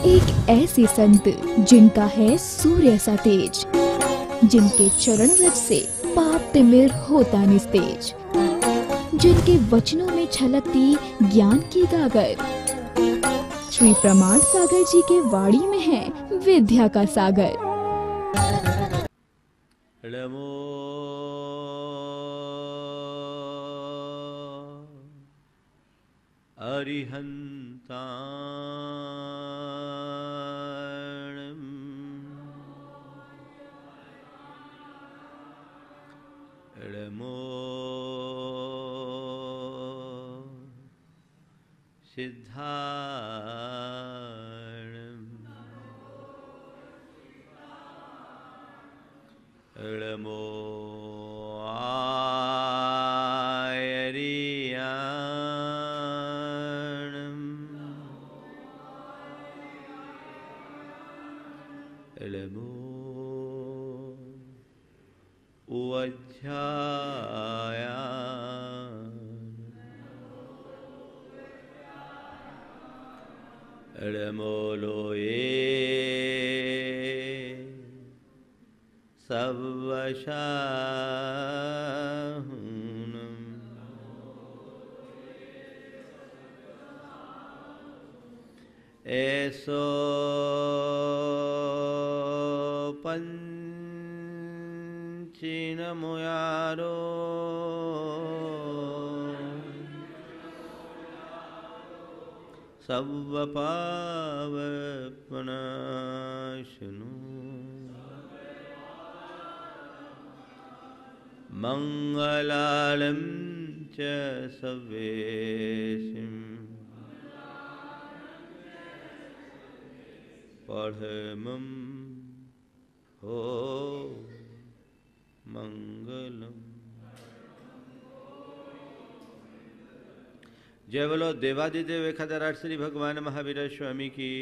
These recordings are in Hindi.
एक ऐसे संत जिनका है सूर्य सा तेज, जिनके चरण रज से पाप तिमिर होता निस्तेज, जिनके वचनों में छलकती ज्ञान की गागर। श्री प्रमाण सागर जी के वाणी में है विद्या का सागर। नमो अरिहंताणं नमो सिद्धाणं नमो नमो उवध्याय नमो लोये सवशाहुनं ऐसो पंचीनमुयारो सवपावपनाशनु मंगलालं च सवेशिं पढ़मं हो मंगलम। जय बोलो देवादिदेव एकादराट श्री भगवान महावीर स्वामी की,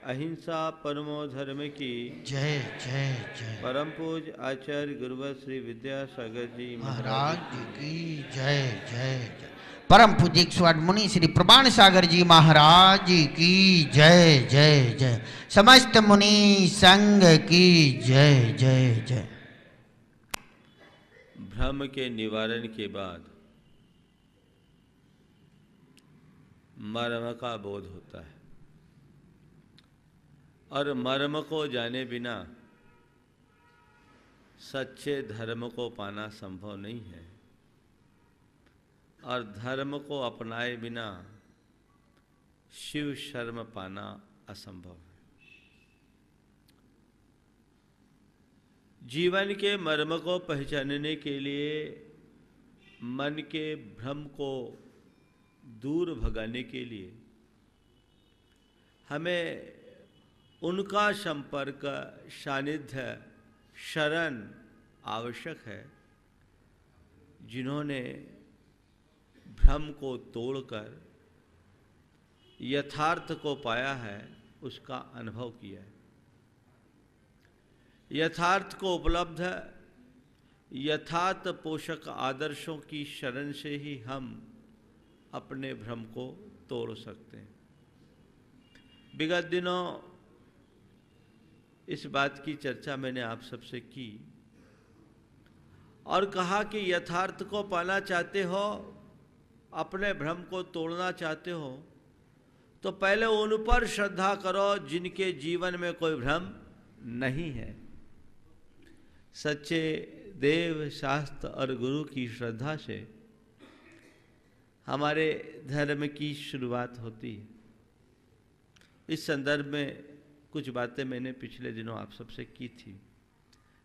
अहिंसा परमो धर्म की जय जय जय। परम पूज आचार्य गुरुवर श्री विद्यासागर जी महाराज की जय जय जय। परम पूज्य 108 मुनि श्री प्रमाण सागर जी महाराज की जय जय जय। समस्त मुनि संघ की जय जय जय। भ्रम के निवारण के बाद मर्म का बोध होता है, और मर्म को जाने बिना सच्चे धर्म को पाना संभव नहीं है, और धर्म को अपनाए बिना शिव शर्म पाना असंभव है। जीवन के मर्म को पहचानने के लिए मन के भ्रम को दूर भगाने के लिए हमें उनका संपर्क, सानिध्य, शरण आवश्यक है, जिन्होंने भ्रम को तोड़कर यथार्थ को पाया है, उसका अनुभव किया है। यथार्थ को उपलब्ध यथार्थ पोषक आदर्शों की शरण से ही हम अपने भ्रम को तोड़ सकते हैं। विगत दिनों इस बात की चर्चा मैंने आप सबसे की और कहा कि यथार्थ को पाना चाहते हो, अपने भ्रम को तोड़ना चाहते हो, तो पहले उन पर श्रद्धा करो जिनके जीवन में कोई भ्रम नहीं है। सच्चे देव, शास्त्र और गुरु की श्रद्धा से हमारे धर्म की शुरुआत होती है। इस संदर्भ में कुछ बातें मैंने पिछले दिनों आप सबसे की थी।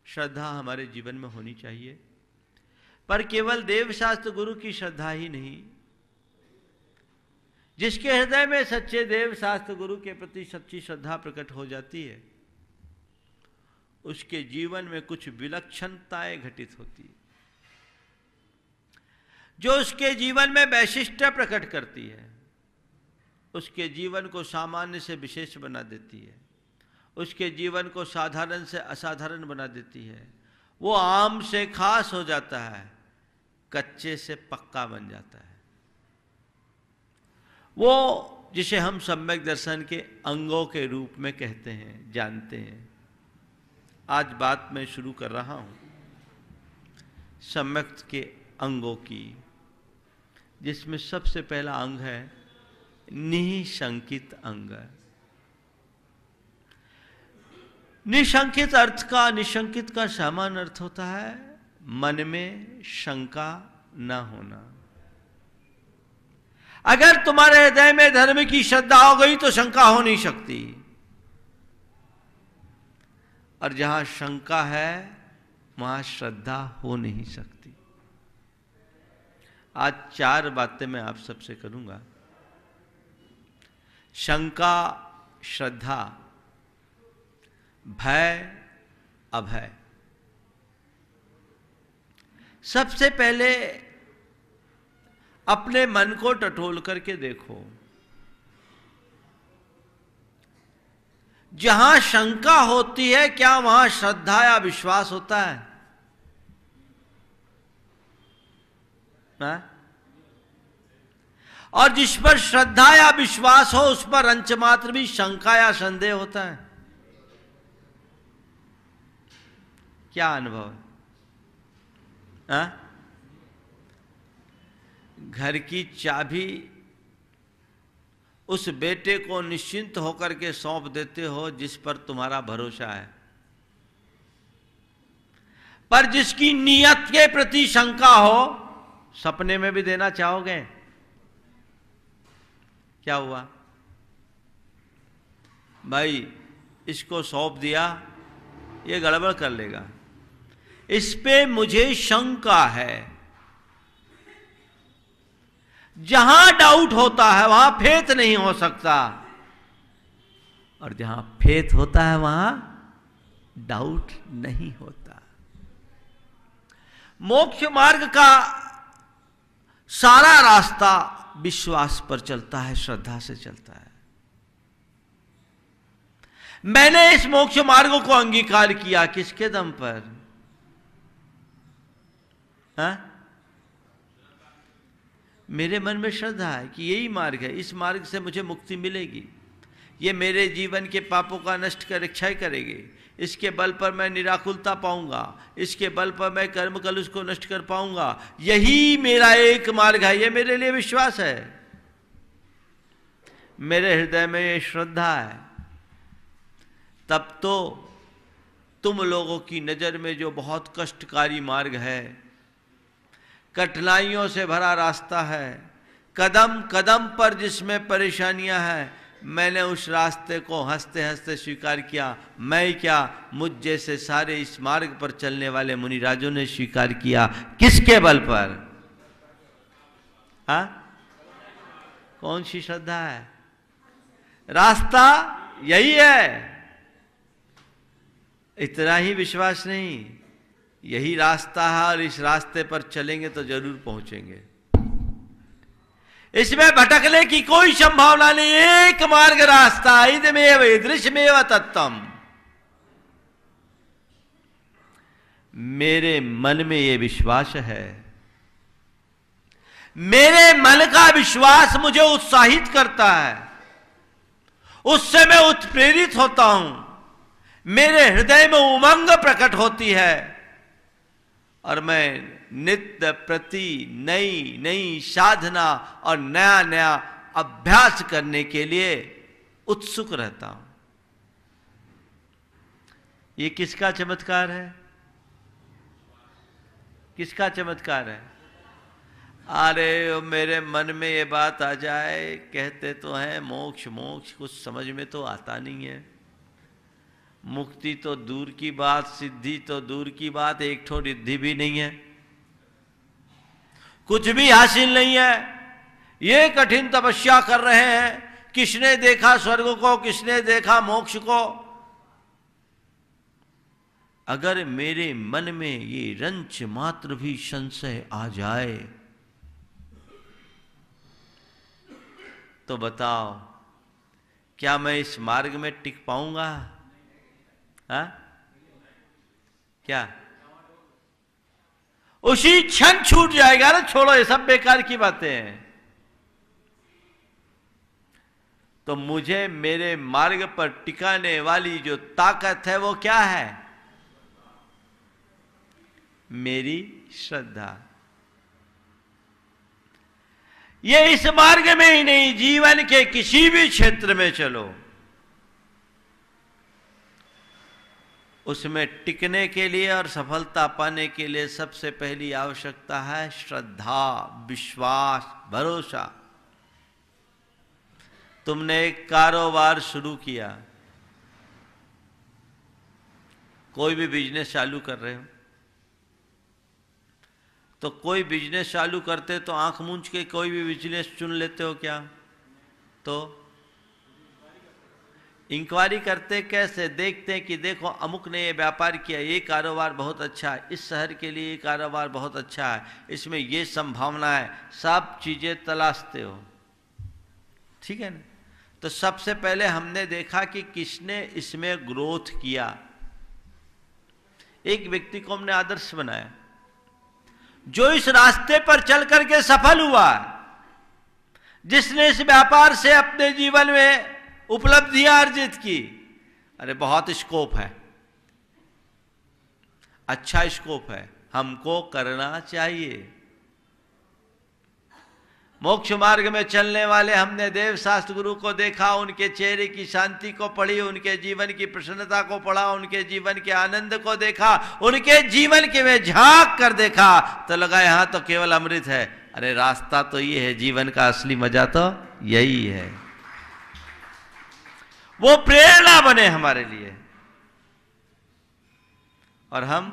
श्रद्धा हमारे जीवन में होनी चाहिए, पर केवल देव शास्त्र गुरु की श्रद्धा ही नहीं। जिसके हृदय में सच्चे देव शास्त्र गुरु के प्रति सच्ची श्रद्धा प्रकट हो जाती है, उसके जीवन में कुछ विलक्षणताएं घटित होती है, जो उसके जीवन में वैशिष्ट्य प्रकट करती है, उसके जीवन को सामान्य से विशेष बना देती है, उसके जीवन को साधारण से असाधारण बना देती है। वो आम से खास हो जाता है, कच्चे से पक्का बन जाता है। वो जिसे हम सम्यक दर्शन के अंगों के रूप में कहते हैं, जानते हैं। आज बात मैं शुरू कर रहा हूं सम्यक के अंगों की, जिसमें सबसे पहला अंग है निशंकित अंग। निशंकित का सामान्य अर्थ होता है मन में शंका न होना। अगर तुम्हारे हृदय में धर्म की श्रद्धा हो गई तो शंका हो नहीं सकती, और जहां शंका है वहां श्रद्धा हो नहीं सकती। आज 4 बातें मैं आप सबसे करूंगा। शंका, श्रद्धा, भय, अभय। सबसे पहले अपने मन को टटोल करके देखो, जहां शंका होती है क्या वहां श्रद्धा या विश्वास होता है? और जिस पर श्रद्धा या विश्वास हो उस पर अंश मात्र भी शंका या संदेह होता है? क्या अनुभव है? घर की चाबी उस बेटे को निश्चिंत होकर के सौंप देते हो जिस पर तुम्हारा भरोसा है, पर जिसकी नीयत के प्रति शंका हो सपने में भी देना चाहोगे? क्या हुआ भाई, इसको सौंप दिया, ये गड़बड़ कर लेगा, इस पे मुझे शंका है। जहां डाउट होता है वहां फेथ नहीं हो सकता, और जहां फेथ होता है वहां डाउट नहीं होता। मोक्ष मार्ग का सारा रास्ता विश्वास पर चलता है, श्रद्धा से चलता है। मैंने इस मोक्ष मार्ग को अंगीकार किया किसके दम पर? मेरे मन में श्रद्धा है कि यही मार्ग है, इस मार्ग से मुझे मुक्ति मिलेगी, ये मेरे जीवन के पापों का नष्ट कर क्षय करेगी, इसके बल पर मैं निराकुलता पाऊंगा, इसके बल पर मैं कर्म कलुष को नष्ट कर पाऊंगा, यही मेरा एक मार्ग है, ये मेरे लिए विश्वास है, मेरे हृदय में ये श्रद्धा है। तब तो तुम लोगों की नजर में जो बहुत कष्टकारी मार्ग है, कठिनाइयों से भरा रास्ता है, कदम कदम पर जिसमें परेशानियां हैं, मैंने उस रास्ते को हंसते हंसते स्वीकार किया। मैं क्या, मुझ जैसे सारे इस मार्ग पर चलने वाले मुनिराजों ने स्वीकार किया। किसके बल पर? कौन सी श्रद्धा है? रास्ता यही है, इतना ही विश्वास नहीं, यही रास्ता है, और इस रास्ते पर चलेंगे तो जरूर पहुंचेंगे। इसमें भटकने की कोई संभावना नहीं, एक मार्ग रास्ता, इदमेव ईदृशमेव तत्तम। मेरे मन में यह विश्वास है, मेरे मन का विश्वास मुझे उत्साहित करता है, उससे मैं उत्प्रेरित होता हूं, मेरे हृदय में उमंग प्रकट होती है, और मैं नित्य प्रति नई नई साधना और नया नया अभ्यास करने के लिए उत्सुक रहता हूं। ये किसका चमत्कार है? किसका चमत्कार है? अरे मेरे मन में ये बात आ जाए, कहते तो हैं मोक्ष मोक्ष, कुछ समझ में तो आता नहीं है। मुक्ति तो दूर की बात, सिद्धि तो दूर की बात, एक ठो रिद्धि भी नहीं है, कुछ भी हासिल नहीं है। ये कठिन तपस्या कर रहे हैं, किसने देखा स्वर्ग को, किसने देखा मोक्ष को? अगर मेरे मन में ये रंच मात्र भी संशय आ जाए तो बताओ, क्या मैं इस मार्ग में टिक पाऊंगा? क्या उसी क्षण छूट जाएगा ना? छोड़ो, ये सब बेकार की बातें हैं। तो मुझे मेरे मार्ग पर टिकाने वाली जो ताकत है वो क्या है? मेरी श्रद्धा। ये इस मार्ग में ही नहीं, जीवन के किसी भी क्षेत्र में चलो, उसमें टिकने के लिए और सफलता पाने के लिए सबसे पहली आवश्यकता है श्रद्धा, विश्वास, भरोसा। तुमने एक कारोबार शुरू किया, कोई भी बिजनेस चालू कर रहे हो, तो कोई बिजनेस चालू करते तो आंख मूंझ के कोई भी बिजनेस चुन लेते हो क्या? तो इंक्वायरी करते कैसे? देखते हैं कि देखो अमुक ने ये व्यापार किया, ये कारोबार बहुत अच्छा है, इस शहर के लिए ये कारोबार बहुत अच्छा है, इसमें ये संभावना है, सब चीज़ें तलाशते हो, ठीक है ना? तो सबसे पहले हमने देखा कि किसने इसमें ग्रोथ किया। एक व्यक्ति को हमने आदर्श बनाया जो इस रास्ते पर चल करके सफल हुआ, जिसने इस व्यापार से अपने जीवन में उपलब्धियां अर्जित की। अरे बहुत स्कोप है, अच्छा स्कोप है, हमको करना चाहिए। मोक्ष मार्ग में चलने वाले हमने देव शास्त्र गुरु को देखा, उनके चेहरे की शांति को पढ़ी, उनके जीवन की प्रसन्नता को पढ़ा, उनके जीवन के आनंद को देखा, उनके जीवन के में झांक कर देखा तो लगा यहां तो केवल अमृत है। अरे रास्ता तो ये है, जीवन का असली मजा तो यही है। वो प्रेरणा बने हमारे लिए और हम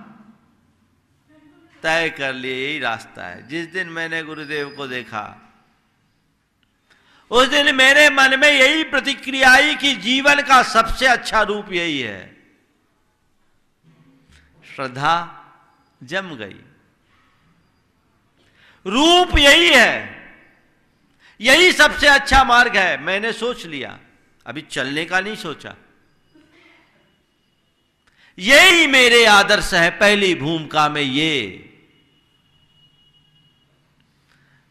तय कर लिए यही रास्ता है। जिस दिन मैंने गुरुदेव को देखा उस दिन मेरे मन में यही प्रतिक्रिया आई कि जीवन का सबसे अच्छा रूप यही है। श्रद्धा जम गई, रूप यही है, यही सबसे अच्छा मार्ग है। मैंने सोच लिया, अभी चलने का नहीं सोचा, यही मेरे आदर्श है पहली भूमिका में। ये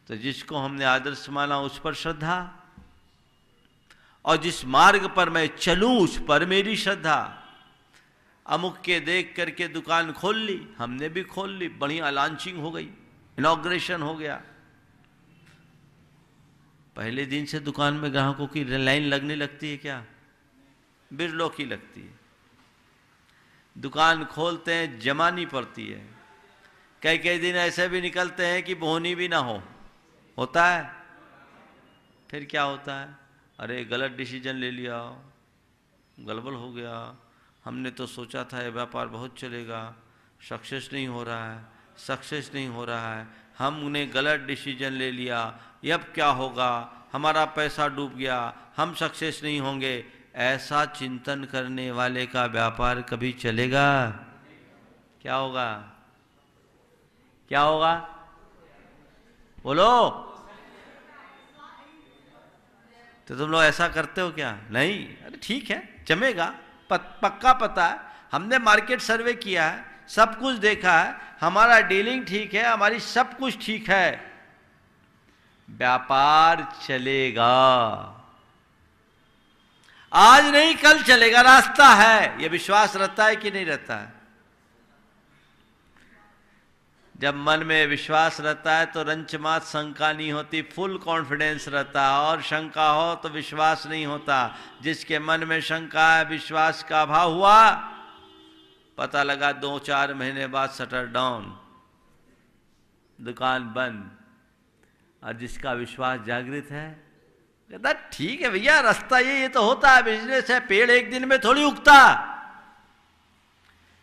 तो जिसको हमने आदर्श माना उस पर श्रद्धा, और जिस मार्ग पर मैं चलूं उस पर मेरी श्रद्धा। अमुक के देख करके दुकान खोल ली, हमने भी खोल ली, बढ़िया लॉन्चिंग हो गई, इनॉग्रेशन हो गया। पहले दिन से दुकान में ग्राहकों की लाइन लगने लगती है क्या? बिरलों की लगती है। दुकान खोलते हैं, जमानी पड़ती है। कई कई दिन ऐसे भी निकलते हैं कि बोहनी भी ना हो, होता है। फिर क्या होता है? अरे गलत डिसीजन ले लिया, गड़बड़ हो गया, हमने तो सोचा था ये व्यापार बहुत चलेगा, सक्सेस नहीं हो रहा है, सक्सेस नहीं हो रहा है, हमने गलत डिसीजन ले लिया, अब क्या होगा, हमारा पैसा डूब गया, हम सक्सेस नहीं होंगे। ऐसा चिंतन करने वाले का व्यापार कभी चलेगा? क्या होगा? क्या होगा? बोलो। तो तुम लोग ऐसा करते हो क्या? नहीं। अरे ठीक है, जमेगा, पक्का पता है, हमने मार्केट सर्वे किया है, सब कुछ देखा है, हमारा डीलिंग ठीक है, हमारी सब कुछ ठीक है, व्यापार चलेगा। आज नहीं कल चलेगा, रास्ता है। यह विश्वास रहता है कि नहीं रहता है? जब मन में विश्वास रहता है तो रंचमात शंका नहीं होती, फुल कॉन्फिडेंस रहता है। और शंका हो तो विश्वास नहीं होता। जिसके मन में शंका है, विश्वास का अभाव हुआ, पता लगा 2-4 महीने बाद शटर डाउन, दुकान बंद। और जिसका विश्वास जागृत है, कहता ठीक है भैया, रास्ता ये तो होता है, बिजनेस है, पेड़ एक दिन में थोड़ी उगता।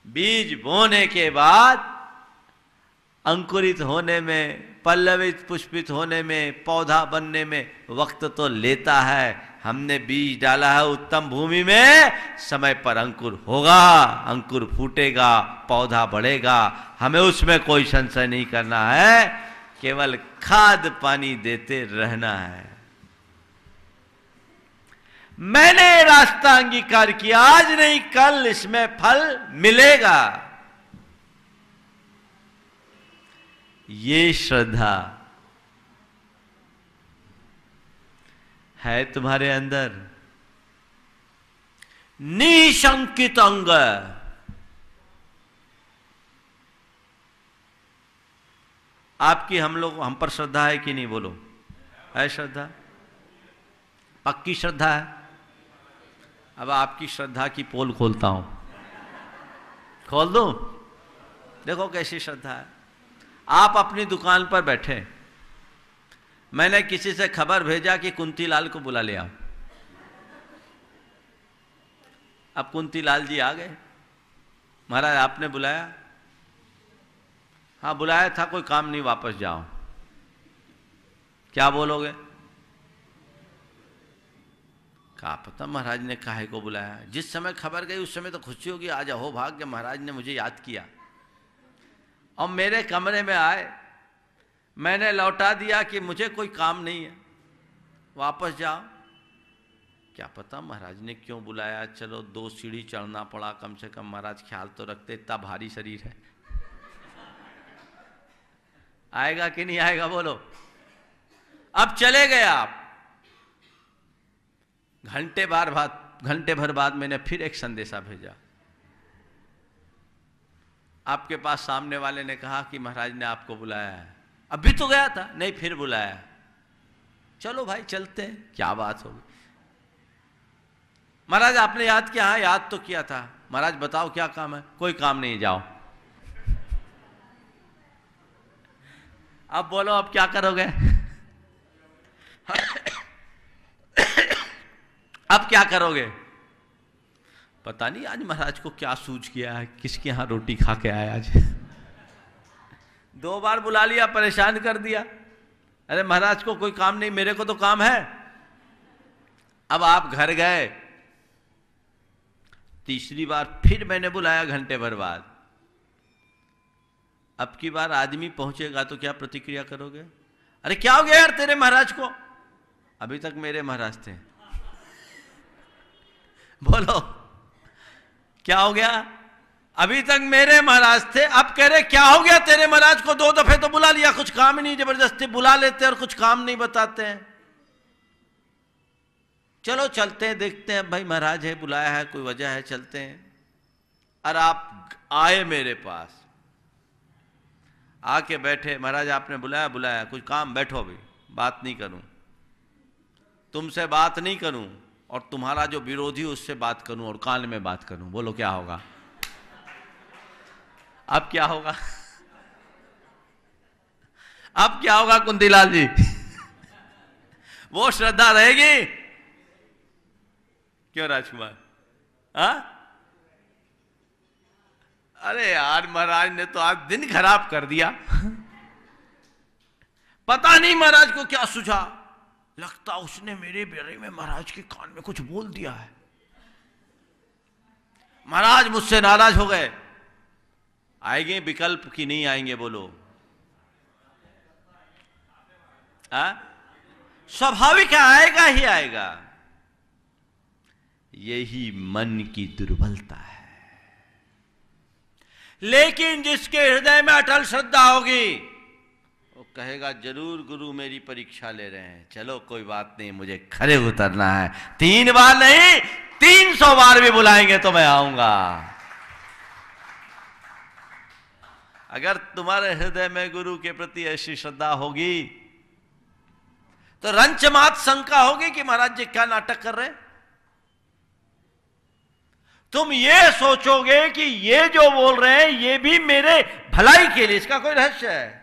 बीज बोने के बाद अंकुरित होने में, पल्लवित पुष्पित होने में, पौधा बनने में वक्त तो लेता है। हमने बीज डाला है उत्तम भूमि में, समय पर अंकुर होगा, अंकुर फूटेगा, पौधा बढ़ेगा। हमें उसमें कोई संशय नहीं करना है, केवल खाद पानी देते रहना है। मैंने रास्ता अंगीकार किया, आज नहीं कल इसमें फल मिलेगा। ये श्रद्धा है तुम्हारे अंदर? निशंकित अंग। आपकी हम पर श्रद्धा है कि नहीं? बोलो, है श्रद्धा? पक्की श्रद्धा है? अब आपकी श्रद्धा की पोल खोलता हूं, खोल दूं? देखो कैसी श्रद्धा है। आप अपनी दुकान पर बैठे, मैंने किसी से खबर भेजा कि कुंतीलाल को बुला ले आओ। अब कुंतीलाल जी आ गए। महाराज आपने बुलाया? हाँ बुलाया था, कोई काम नहीं, वापस जाओ। क्या बोलोगे? क्या पता महाराज ने काहे को बुलाया। जिस समय खबर गई उस समय तो खुशी होगी, आज अहो भाग्य महाराज ने मुझे याद किया। और मेरे कमरे में आए, मैंने लौटा दिया कि मुझे कोई काम नहीं है, वापस जाओ। क्या पता महाराज ने क्यों बुलाया। चलो 2 सीढ़ी चढ़ना पड़ा, कम से कम महाराज ख्याल तो रखते, इतना भारी शरीर है। आएगा कि नहीं आएगा बोलो। अब चले गए आप। घंटे भर बाद मैंने फिर एक संदेशा भेजा। आपके पास सामने वाले ने कहा कि महाराज ने आपको बुलाया है। अभी तो गया था। नहीं, फिर बुलाया। चलो भाई चलते हैं, क्या बात होगी। महाराज आपने याद किया? हाँ याद तो किया था। महाराज बताओ क्या काम है? कोई काम नहीं, जाओ। अब बोलो अब क्या करोगे? अब क्या करोगे? पता नहीं आज महाराज को क्या सूझ गया है, किसके यहां रोटी खा के आया आज। 2 बार बुला लिया, परेशान कर दिया। अरे महाराज को कोई काम नहीं, मेरे को तो काम है। अब आप घर गए, तीसरी बार फिर मैंने बुलाया घंटे भर बाद। अब की बार आदमी पहुंचेगा तो क्या प्रतिक्रिया करोगे? अरे क्या हो गया यार तेरे महाराज को? अभी तक मेरे महाराज थे। बोलो क्या हो गया? अभी तक मेरे महाराज थे, अब कह रहे क्या हो गया तेरे महाराज को? 2 दफे तो बुला लिया, कुछ काम ही नहीं, जबरदस्ती बुला लेते और कुछ काम नहीं बताते हैं। चलो चलते हैं, देखते हैं भाई महाराज है, बुलाया है, कोई वजह है, चलते हैं। और आप आए मेरे पास, आके बैठे। महाराज आपने बुलाया? बुलाया। कुछ काम? बैठो, अभी बात नहीं करूं, तुमसे बात नहीं करूं, और तुम्हारा जो विरोधी उससे बात करूं और कान में बात करूं। बोलो क्या होगा? अब क्या होगा? अब क्या होगा कुंतीलाल जी? वो श्रद्धा रहेगी? क्यों राजकुमार? हाँ? अरे यार महाराज ने तो आज दिन खराब कर दिया। पता नहीं महाराज को क्या सूझा, लगता उसने मेरे बारे में महाराज के कान में कुछ बोल दिया है। महाराज मुझसे नाराज हो गए। आएंगे विकल्प की नहीं आएंगे? बोलो। स्वाभाविक है, आएगा ही आएगा। यही मन की दुर्बलता है। लेकिन जिसके हृदय में अटल श्रद्धा होगी वो कहेगा जरूर गुरु मेरी परीक्षा ले रहे हैं, चलो कोई बात नहीं, मुझे खरे उतरना है। 3 बार नहीं 300 बार भी बुलाएंगे तो मैं आऊंगा। अगर तुम्हारे हृदय में गुरु के प्रति ऐसी श्रद्धा होगी तो रंच मात शंका होगी कि महाराज जी क्या नाटक कर रहे हैं। तुम ये सोचोगे कि ये जो बोल रहे हैं ये भी मेरे भलाई के लिए, इसका कोई रहस्य है।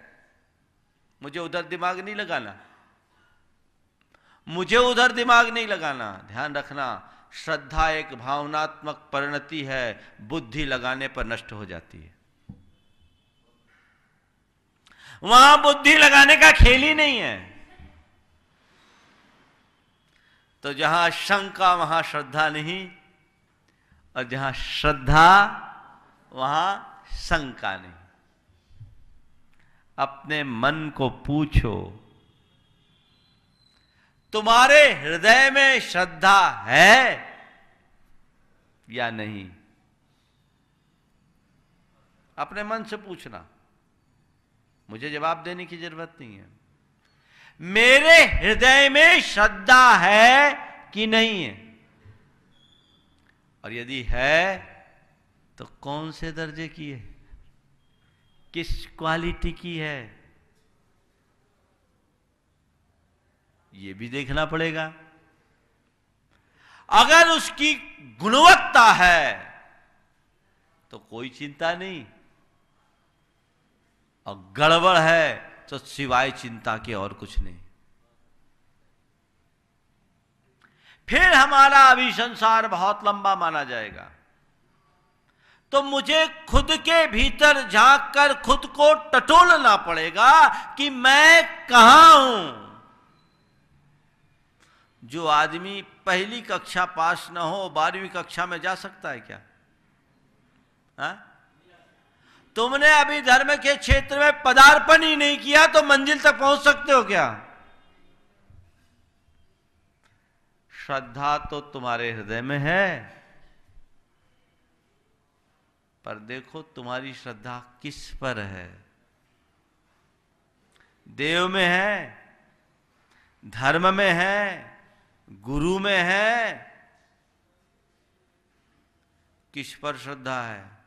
मुझे उधर दिमाग नहीं लगाना, मुझे उधर दिमाग नहीं लगाना। ध्यान रखना, श्रद्धा एक भावनात्मक परिणति है, बुद्धि लगाने पर नष्ट हो जाती है। वहां बुद्धि लगाने का खेल ही नहीं है। तो जहां शंका वहां श्रद्धा नहीं, और जहां श्रद्धा वहां शंका नहीं। अपने मन को पूछो, तुम्हारे हृदय में श्रद्धा है या नहीं? अपने मन से पूछना, मुझे जवाब देने की जरूरत नहीं है। मेरे हृदय में श्रद्धा है कि नहीं है? और यदि है तो कौन से दर्जे की है, किस क्वालिटी की है, ये भी देखना पड़ेगा। अगर उसकी गुणवत्ता है तो कोई चिंता नहीं, और गड़बड़ है तो सिवाय चिंता के और कुछ नहीं। फिर हमारा अभी संसार बहुत लंबा माना जाएगा, तो मुझे खुद के भीतर झांक कर खुद को टटोलना पड़ेगा कि मैं कहां हूं। जो आदमी पहली कक्षा पास न हो 12वीं कक्षा में जा सकता है क्या? हा? तुमने अभी धर्म के क्षेत्र में पदार्पण ही नहीं किया तो मंजिल तक पहुंच सकते हो क्या? श्रद्धा तो तुम्हारे हृदय में है, पर देखो तुम्हारी श्रद्धा किस पर है। देव में है, धर्म में है, गुरु में है, किस पर श्रद्धा है?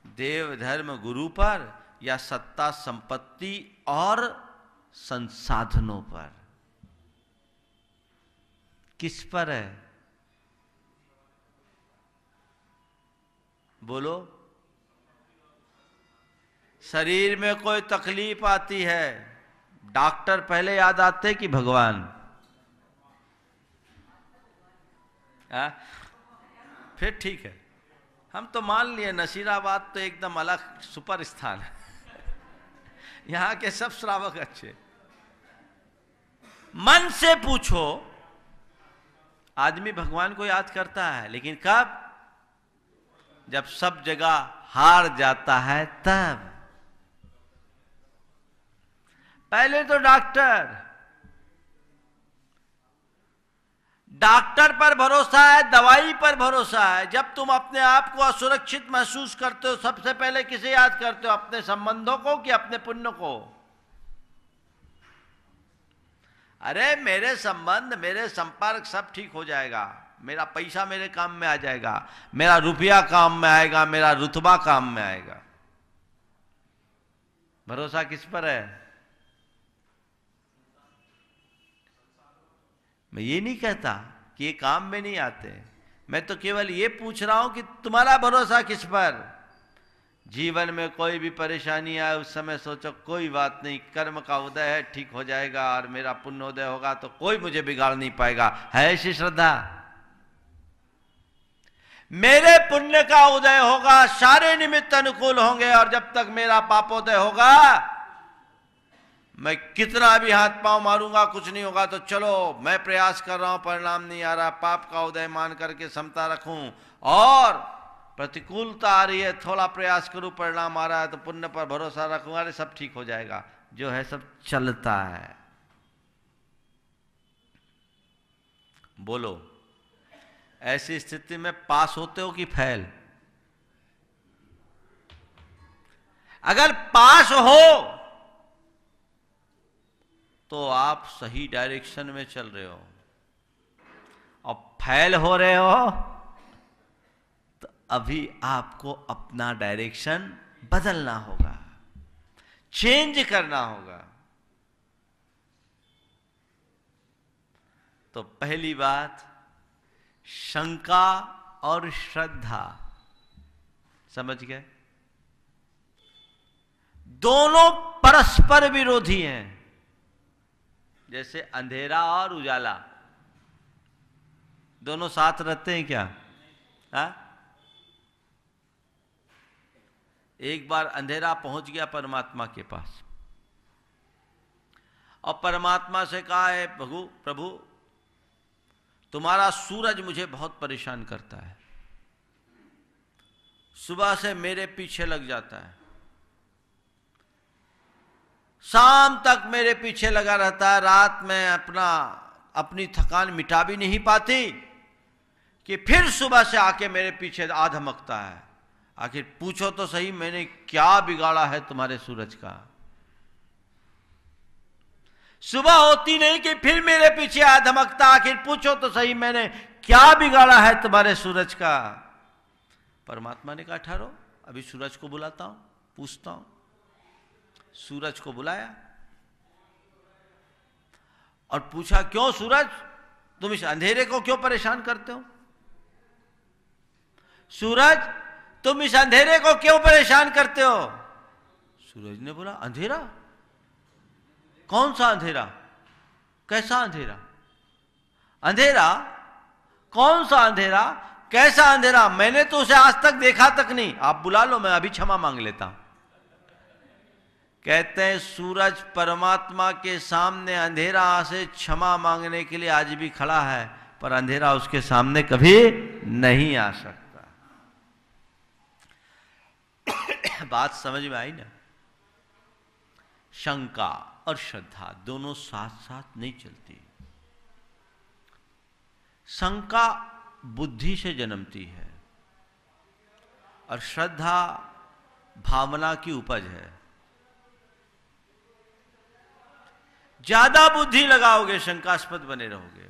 देव धर्म गुरु पर या सत्ता संपत्ति और संसाधनों पर? किस पर है? बोलो। शरीर में कोई तकलीफ आती है, डॉक्टर पहले याद आते कि भगवान? फिर ठीक है, हम तो मान लिए नसीराबाद तो एकदम अलग सुपर स्थान है। यहां के सब श्रावक अच्छे। मन से पूछो, आदमी भगवान को याद करता है, लेकिन कब? जब सब जगह हार जाता है तब। पहले तो डॉक्टर पर भरोसा है, दवाई पर भरोसा है। जब तुम अपने आप को असुरक्षित महसूस करते हो, सबसे पहले किसे याद करते हो? अपने संबंधों को कि अपने पुण्य को? अरे मेरे संबंध, मेरे संपर्क सब ठीक हो जाएगा, मेरा पैसा मेरे काम में आ जाएगा, मेरा रुपया काम में आएगा, मेरा रुतबा काम में आएगा। भरोसा किस पर है? मैं ये नहीं कहता कि ये काम में नहीं आते, मैं तो केवल ये पूछ रहा हूं कि तुम्हारा भरोसा किस पर? जीवन में कोई भी परेशानी आए उस समय सोचो कोई बात नहीं, कर्म का उदय है, ठीक हो जाएगा, और मेरा पुण्योदय होगा तो कोई मुझे बिगाड़ नहीं पाएगा। है ऐसी श्रद्धा? मेरे पुण्य का उदय होगा, सारे निमित्त अनुकूल होंगे, और जब तक मेरा पापोदय होगा मैं कितना भी हाथ पांव मारूंगा कुछ नहीं होगा। तो चलो मैं प्रयास कर रहा हूं, परिणाम नहीं आ रहा, पाप का उदय मान करके समता रखूं, और प्रतिकूलता आ रही है, थोड़ा प्रयास करूं, परिणाम आ रहा है तो पुण्य पर भरोसा रखूंगा, अरे सब ठीक हो जाएगा। जो है सब चलता है। बोलो, ऐसी स्थिति में पास होते हो कि फेल? अगर पास हो तो आप सही डायरेक्शन में चल रहे हो, और फेल हो रहे हो तो अभी आपको अपना डायरेक्शन बदलना होगा, चेंज करना होगा। तो पहली बात, शंका और श्रद्धा, समझ गए? दोनों परस्पर विरोधी हैं। जैसे अंधेरा और उजाला दोनों साथ रहते हैं क्या? एक बार अंधेरा पहुंच गया परमात्मा के पास, और परमात्मा से कहा है, प्रभु तुम्हारा सूरज मुझे बहुत परेशान करता है, सुबह से मेरे पीछे लग जाता है, शाम तक मेरे पीछे लगा रहता है, रात में अपनी थकान मिटा भी नहीं पाती कि फिर सुबह से आके मेरे पीछे आ धमकता है। आखिर पूछो तो सही, मैंने क्या बिगाड़ा है तुम्हारे सूरज का? सुबह होती नहीं कि फिर मेरे पीछे आ धमकता, आखिर पूछो तो सही मैंने क्या बिगाड़ा है तुम्हारे सूरज का? परमात्मा ने कहा ठहरो, अभी सूरज को बुलाता हूं, पूछता हूं। सूरज को बुलाया और पूछा, क्यों सूरज, तुम इस अंधेरे को क्यों परेशान करते हो? सूरज, तुम इस अंधेरे को क्यों परेशान करते हो? सूरज ने बोला, अंधेरा? कौन सा अंधेरा? कैसा अंधेरा? अंधेरा? कौन सा अंधेरा? कैसा अंधेरा? मैंने तो उसे आज तक देखा तक नहीं। आप बुला लो, मैं अभी क्षमा मांग लेता हूं। कहते हैं सूरज परमात्मा के सामने अंधेरा से क्षमा मांगने के लिए आज भी खड़ा है, पर अंधेरा उसके सामने कभी नहीं आ सकता। बात समझ में आई ना? शंका और श्रद्धा दोनों साथ साथ नहीं चलती। शंका बुद्धि से जन्मती है और श्रद्धा भावना की उपज है। ज्यादा बुद्धि लगाओगे शंकास्पद बने रहोगे।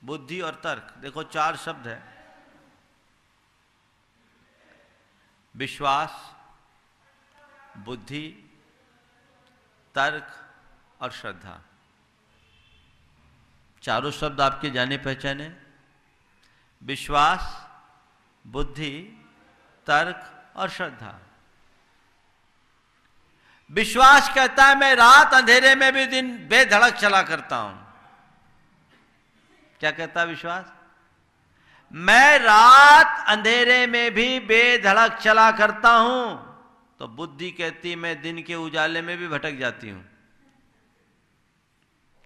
बुद्धि और तर्क, देखो 4 शब्द है, विश्वास, बुद्धि, तर्क और श्रद्धा। चारों शब्द आपके जाने पहचाने, विश्वास, बुद्धि, तर्क और श्रद्धा। विश्वास कहता है मैं रात अंधेरे में भी दिन बेधड़क चला करता हूं। क्या कहता है विश्वास? मैं रात अंधेरे में भी बेधड़क चला करता हूं। तो बुद्धि कहती मैं दिन के उजाले में भी भटक जाती हूं।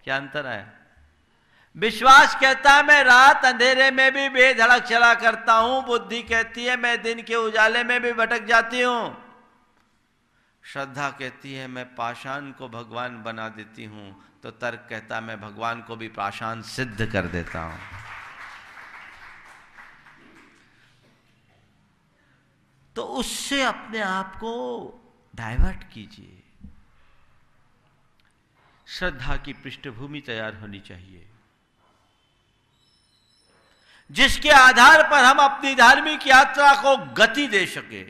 क्या अंतर है? विश्वास कहता है मैं रात अंधेरे में भी बेधड़क चला करता हूं, बुद्धि कहती है मैं दिन के उजाले में भी भटक जाती हूं। श्रद्धा कहती है मैं पाषाण को भगवान बना देती हूं, तो तर्क कहता है मैं भगवान को भी पाषाण सिद्ध कर देता हूं। तो उससे अपने आप को डाइवर्ट कीजिए। श्रद्धा की पृष्ठभूमि तैयार होनी चाहिए, जिसके आधार पर हम अपनी धार्मिक यात्रा को गति दे सके।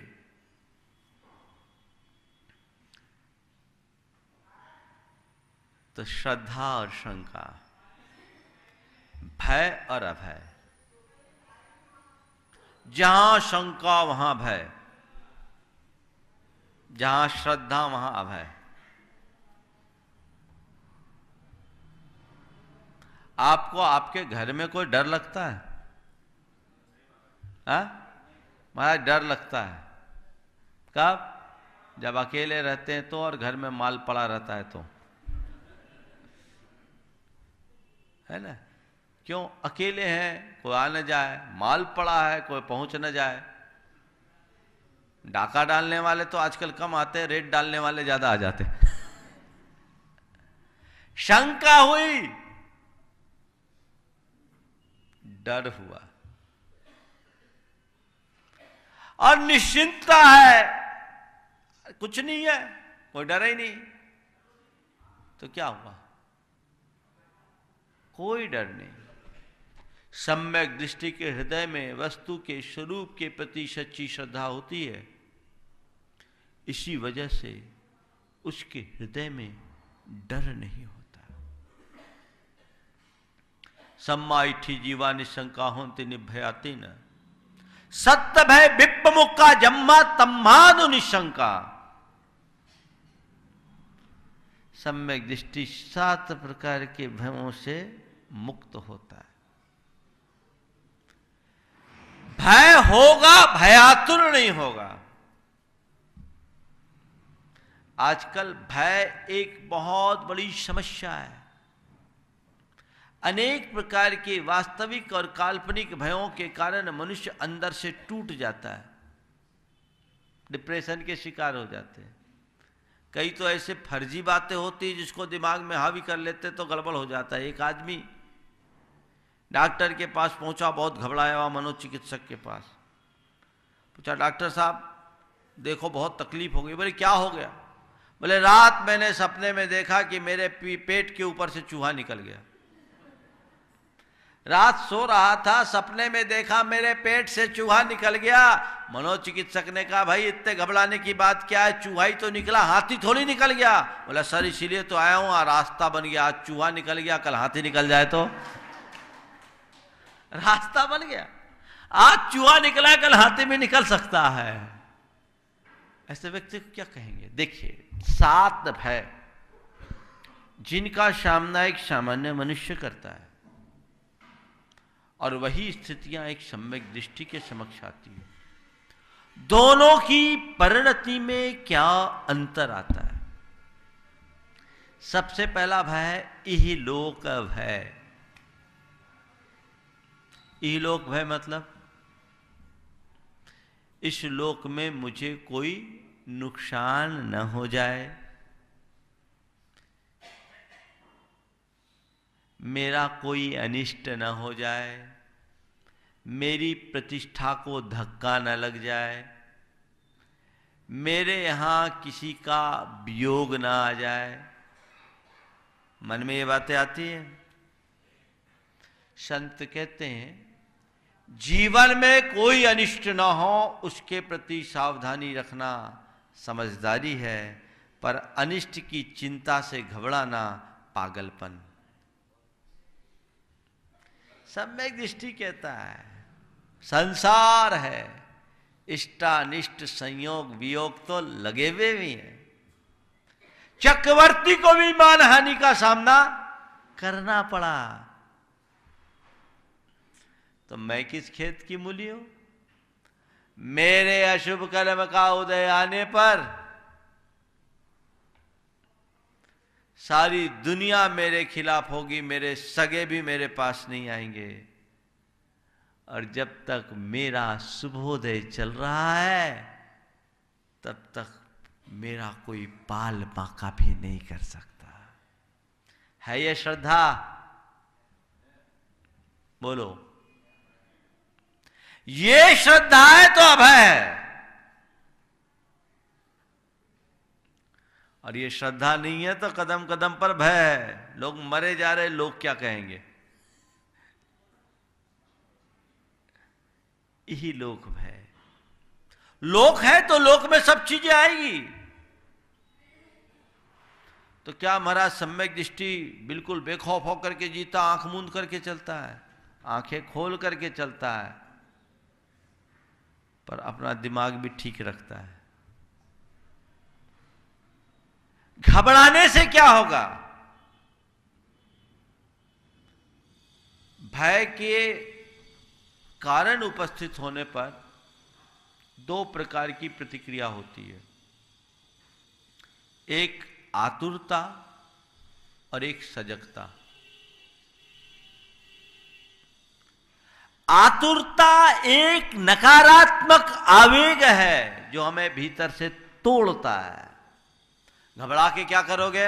तो श्रद्धा और शंका, भय और अभय। जहां शंका वहां भय, जहां श्रद्धा वहां अभय। आपको आपके घर में कोई डर लगता है? महाराज डर लगता है कब? जब अकेले रहते हैं तो, और घर में माल पड़ा रहता है तो, है ना? क्यों? अकेले हैं, कोई आ न जाए, माल पड़ा है, कोई पहुंच न जाए। डाका डालने वाले तो आजकल कम आते हैं, रेड डालने वाले ज्यादा आ जाते। शंका हुई, डर हुआ, और निश्चिंतता है, कुछ नहीं है, कोई डर ही नहीं। तो क्या हुआ? कोई डर नहीं। सम्यक दृष्टि के हृदय में वस्तु के स्वरूप के प्रति सच्ची श्रद्धा होती है। इसी वजह से उसके हृदय में डर नहीं होता। सम्मा इठी जीवा निशंका होती निभयाति न, सत्य भय विप्पमुक्का जम्मा तम्मानु निशंका। सम्यक दृष्टि 7 प्रकार के भयों से मुक्त होता है। भय होगा, भयातुर नहीं होगा। आजकल भय एक बहुत बड़ी समस्या है। अनेक प्रकार के वास्तविक और काल्पनिक भयों के कारण मनुष्य अंदर से टूट जाता है, डिप्रेशन के शिकार हो जाते हैं। कई तो ऐसे फर्जी बातें होती है जिसको दिमाग में हावी कर लेते तो गड़बड़ हो जाता है। एक आदमी डॉक्टर के पास पहुंचा, बहुत घबराया हुआ, मनोचिकित्सक के पास पूछा, डॉक्टर साहब देखो बहुत तकलीफ हो गई। बोले क्या हो गया? बोले रात मैंने सपने में देखा कि मेरे पेट के ऊपर से चूहा निकल गया। रात सो रहा था, सपने में देखा मेरे पेट से चूहा निकल गया। मनोचिकित्सक ने कहा भाई इतने घबराने की बात क्या है, चूहा ही तो निकला, हाथी थोड़ी निकल गया। बोला सर इसीलिए तो आया हूं, रास्ता बन गया, आज चूहा निकल गया, कल हाथी निकल जाए तो रास्ता बन गया। आज चूहा निकला, कल हाथी भी निकल सकता है। ऐसे व्यक्ति को क्या कहेंगे? देखिए 7 भय जिनका सामना एक सामान्य मनुष्य करता है, और वही स्थितियां एक सम्यक दृष्टि के समक्ष आती है। दोनों की परिणति में क्या अंतर आता है? सबसे पहला भय इहलोक भय। इहलोक भय मतलब इस लोक में मुझे कोई नुकसान न हो जाए, मेरा कोई अनिष्ट न हो जाए, मेरी प्रतिष्ठा को धक्का न लग जाए, मेरे यहाँ किसी का वियोग न आ जाए। मन में ये बातें आती हैं। संत कहते हैं जीवन में कोई अनिष्ट न हो उसके प्रति सावधानी रखना समझदारी है, पर अनिष्ट की चिंता से घबराना पागलपन। सम्यक दृष्टि कहता है संसार है, इष्टानिष्ट संयोग वियोग तो लगे हुए भी हैं। चक्रवर्ती को भी मानहानि का सामना करना पड़ा, तो मैं किस खेत की मूली हूं? मेरे अशुभ कर्म का उदय आने पर सारी दुनिया मेरे खिलाफ होगी, मेरे सगे भी मेरे पास नहीं आएंगे, और जब तक मेरा शुभोदय चल रहा है तब तक मेरा कोई पाल बाका भी नहीं कर सकता। है ये श्रद्धा? बोलो। ये श्रद्धा है तो अभय है, और ये श्रद्धा नहीं है तो कदम कदम पर भय है। लोग मरे जा रहे, लोग क्या कहेंगे? यही लोक भय। लोक है तो लोक में सब चीजें आएगी। तो क्या महाराज सम्यक दृष्टि बिल्कुल बेखौफ होकर के जीता, आंख मूंद करके चलता है, आंखें खोल करके चलता है, पर अपना दिमाग भी ठीक रखता है। घबराने से क्या होगा? भय के कारण उपस्थित होने पर 2 प्रकार की प्रतिक्रिया होती है, एक आतुरता और एक सजगता। आतुरता एक नकारात्मक आवेग है जो हमें भीतर से तोड़ता है। घबरा के क्या करोगे?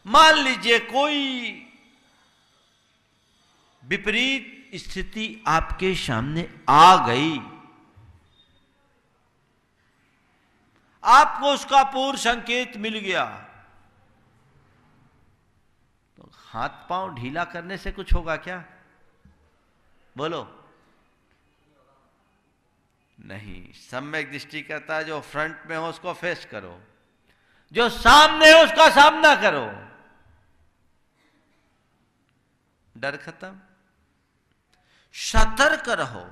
मान लीजिए कोई विपरीत स्थिति आपके सामने आ गई, आपको उसका पूर्व संकेत मिल गया, तो हाथ पांव ढीला करने से कुछ होगा क्या? बोलो। नहीं। सम्यक दृष्टि करता है जो फ्रंट में हो उसको फेस करो, जो सामने हो उसका सामना करो। डर खत्म, सतर्क रहो,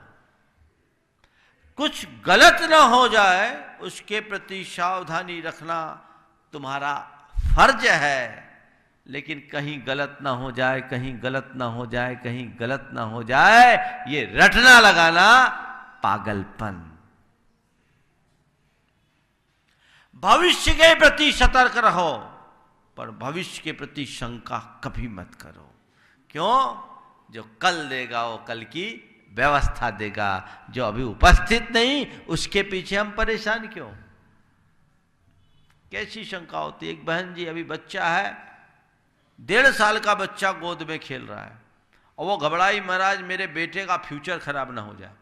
कुछ गलत ना हो जाए उसके प्रति सावधानी रखना तुम्हारा फर्ज है। लेकिन कहीं गलत ना हो जाए, कहीं गलत ना हो जाए, कहीं गलत ना हो जाए, ये रटना लगाना पागलपन। भविष्य के प्रति सतर्क रहो, पर भविष्य के प्रति शंका कभी मत करो। क्यों? जो कल देगा वो कल की व्यवस्था देगा, जो अभी उपस्थित नहीं उसके पीछे हम परेशान क्यों? कैसी शंका होती है? एक बहन जी अभी बच्चा है, 1.5 साल का बच्चा गोद में खेल रहा है, और वो घबराई महाराज मेरे बेटे का फ्यूचर खराब ना हो जाए।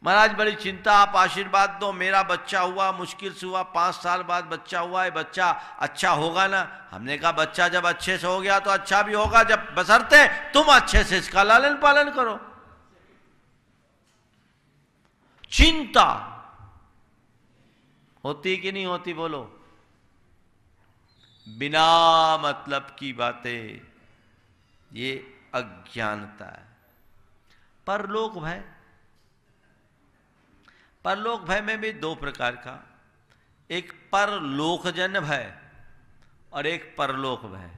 महाराज बड़ी चिंता, आप आशीर्वाद दो, मेरा बच्चा हुआ, मुश्किल से हुआ, 5 साल बाद बच्चा हुआ है, बच्चा अच्छा होगा ना? हमने कहा बच्चा जब अच्छे से हो गया तो अच्छा भी होगा, जब बशर्ते तुम अच्छे से इसका लालन पालन करो। चिंता होती कि नहीं होती बोलो? बिना मतलब की बातें, ये अज्ञानता है। परलोक भय, परलोक भय में भी 2 प्रकार का, एक परलोकजन्य भय और एक परलोक भय।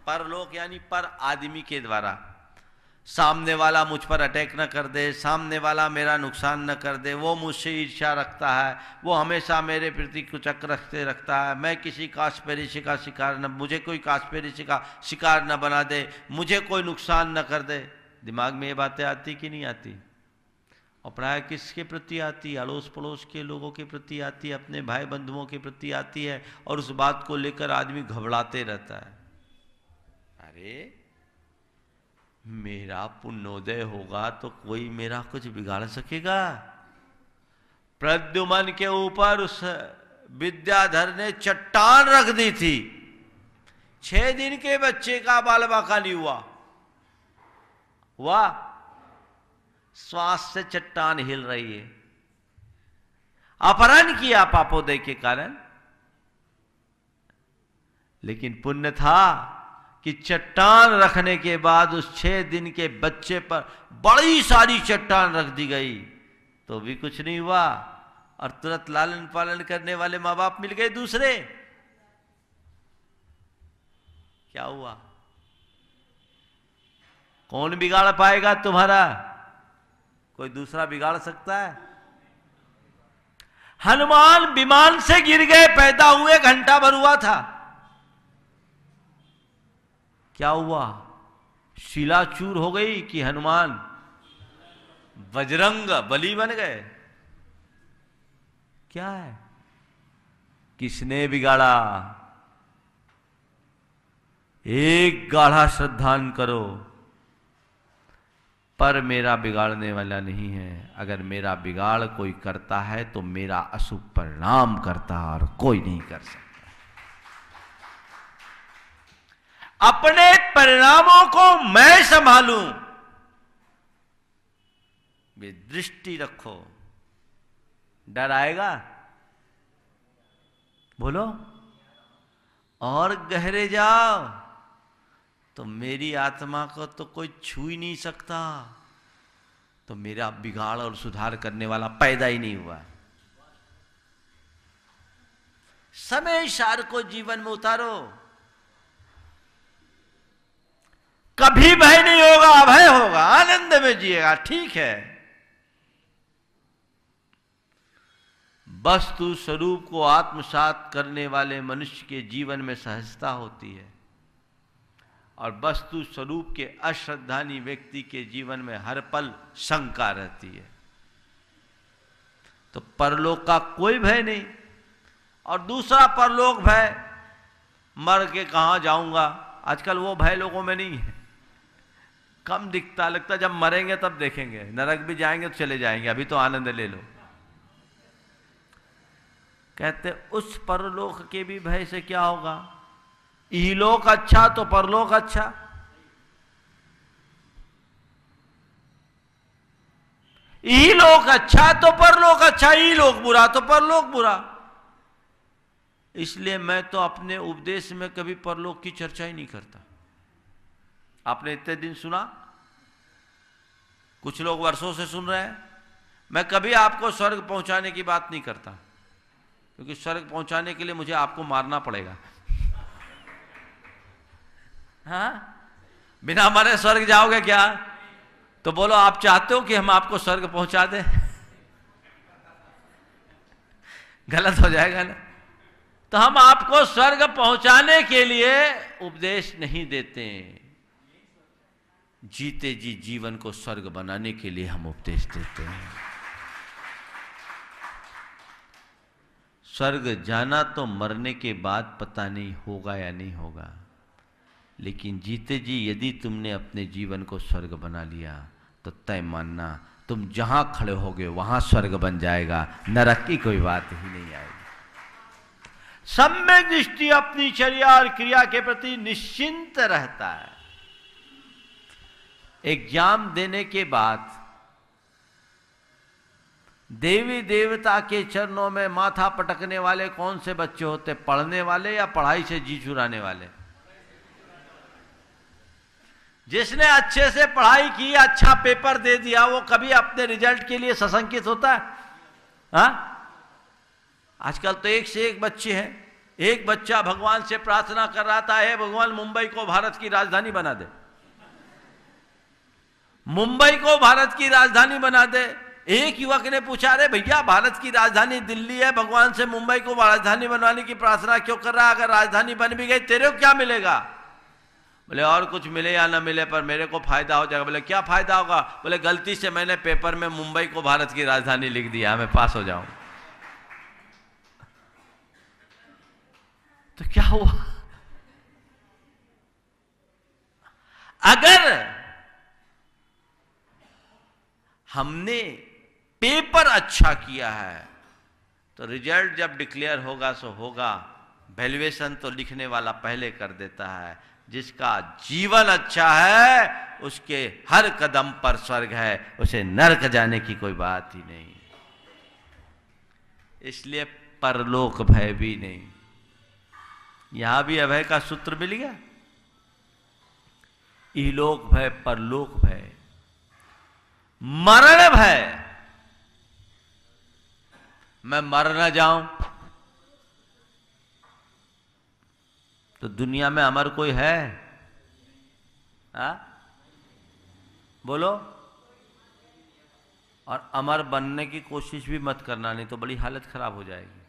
परलोक यानी पर आदमी के द्वारा, सामने वाला मुझ पर अटैक न कर दे, सामने वाला मेरा नुकसान न कर दे, वो मुझसे ईर्ष्या रखता है, वो हमेशा मेरे प्रति कुछ रखता है, मैं किसी कास्पेरिशी का शिकार न, मुझे कोई कास्पेरिशी का शिकार न बना दे, मुझे कोई नुकसान न कर दे। दिमाग में ये बातें आती कि नहीं आती? और प्राय किसके प्रति आती? अड़ोस पड़ोस के लोगों के प्रति आती है, अपने भाई बंधुओं के प्रति आती है, और उस बात को लेकर आदमी घबराते रहता है। अरे मेरा पुण्योदय होगा तो कोई मेरा कुछ बिगाड़ सकेगा? प्रद्युमन के ऊपर उस विद्याधर ने चट्टान रख दी थी, 6 दिन के बच्चे का बाल बाका नहीं हुआ, श्वास से चट्टान हिल रही है। अपहरण किया पापोदय के कारण, लेकिन पुण्य था कि चट्टान रखने के बाद उस 6 दिन के बच्चे पर बड़ी सारी चट्टान रख दी गई तो भी कुछ नहीं हुआ, और तुरंत लालन पालन करने वाले माँ बाप मिल गए दूसरे। क्या हुआ? कौन बिगाड़ पाएगा तुम्हारा? कोई दूसरा बिगाड़ सकता है? हनुमान विमान से गिर गए, पैदा हुए घंटा भर हुआ था, क्या हुआ? शिलाचूर हो गई कि हनुमान बजरंग बली बन गए? क्या है? किसने बिगाड़ा? एक गाढ़ा श्रद्धान करो, पर मेरा बिगाड़ने वाला नहीं है। अगर मेरा बिगाड़ कोई करता है तो मेरा अशुभ परिणाम करता है, और कोई नहीं कर सकता। अपने परिणामों को मैं संभालूं, वे दृष्टि रखो। डर आएगा? बोलो। और गहरे जाओ तो मेरी आत्मा को तो कोई छू ही नहीं सकता, तो मेरा बिगाड़ और सुधार करने वाला पैदा ही नहीं हुआ। समय सार को जीवन में उतारो, कभी भय नहीं होगा, अभय होगा, आनंद में जिएगा। ठीक है, वस्तु स्वरूप को आत्मसात करने वाले मनुष्य के जीवन में सहजता होती है, और वस्तु स्वरूप के अश्रद्धानी व्यक्ति के जीवन में हर पल शंका रहती है। तो परलोक का कोई भय नहीं। और दूसरा परलोक भय, मर के कहां जाऊंगा, आजकल वो भय लोगों में नहीं है, कम दिखता, लगता जब मरेंगे तब देखेंगे, नरक भी जाएंगे तो चले जाएंगे, अभी तो आनंद ले लो। कहते उस परलोक के भी भय से क्या होगा? इहलोक अच्छा तो परलोक अच्छा। इहलोक अच्छा तो परलोक अच्छा, इहलोक बुरा तो परलोक बुरा। इसलिए मैं तो अपने उपदेश में कभी परलोक की चर्चा ही नहीं करता। आपने इतने दिन सुना, कुछ लोग वर्षों से सुन रहे हैं। मैं कभी आपको स्वर्ग पहुंचाने की बात नहीं करता, क्योंकि स्वर्ग पहुंचाने के लिए मुझे आपको मारना पड़ेगा। हाँ, बिना मरे स्वर्ग जाओगे क्या? तो बोलो, आप चाहते हो कि हम आपको स्वर्ग पहुंचा दें? गलत हो जाएगा ना। तो हम आपको स्वर्ग पहुंचाने के लिए उपदेश नहीं देते, जीते जी जीवन को स्वर्ग बनाने के लिए हम उपदेश देते हैं। स्वर्ग जाना तो मरने के बाद पता नहीं होगा या नहीं होगा, लेकिन जीते जी यदि तुमने अपने जीवन को स्वर्ग बना लिया तो तय मानना तुम जहां खड़े होगे वहां स्वर्ग बन जाएगा, नरक की कोई बात ही नहीं आएगी। सम्यक दृष्टि अपनी चर्या और क्रिया के प्रति निश्चिंत रहता है। एग्जाम देने के बाद देवी देवता के चरणों में माथा पटकने वाले कौन से बच्चे होते? पढ़ने वाले या पढ़ाई से जी चुराने वाले? जिसने अच्छे से पढ़ाई की, अच्छा पेपर दे दिया, वो कभी अपने रिजल्ट के लिए सशंकित होता है? हाँ? आजकल तो एक से एक बच्चे हैं। एक बच्चा भगवान से प्रार्थना कर रहा था, हे भगवान मुंबई को भारत की राजधानी बना दे, मुंबई को भारत की राजधानी बना दे। एक युवक ने पूछा, अरे भैया भारत की राजधानी दिल्ली है, भगवान से मुंबई को राजधानी बनवाने की प्रार्थना क्यों कर रहा है? अगर राजधानी बन भी गई तेरे को क्या मिलेगा? बोले और कुछ मिले या ना मिले पर मेरे को फायदा हो जाएगा। बोले क्या फायदा होगा? बोले गलती से मैंने पेपर में मुंबई को भारत की राजधानी लिख दिया, मैं पास हो जाऊं। तो क्या हुआ? अगर हमने पेपर अच्छा किया है तो रिजल्ट जब डिक्लेयर होगा सो होगा। वैल्यूएशन तो लिखने वाला पहले कर देता है। जिसका जीवन अच्छा है उसके हर कदम पर स्वर्ग है, उसे नरक जाने की कोई बात ही नहीं। इसलिए परलोक भय भी नहीं। यहां भी अभय का सूत्र मिल गया। इहलोक भय, परलोक भय, मरण भय। मैं मर न जाऊं तो दुनिया में अमर कोई है? बोलो। और अमर बनने की कोशिश भी मत करना, नहीं तो बड़ी हालत खराब हो जाएगी।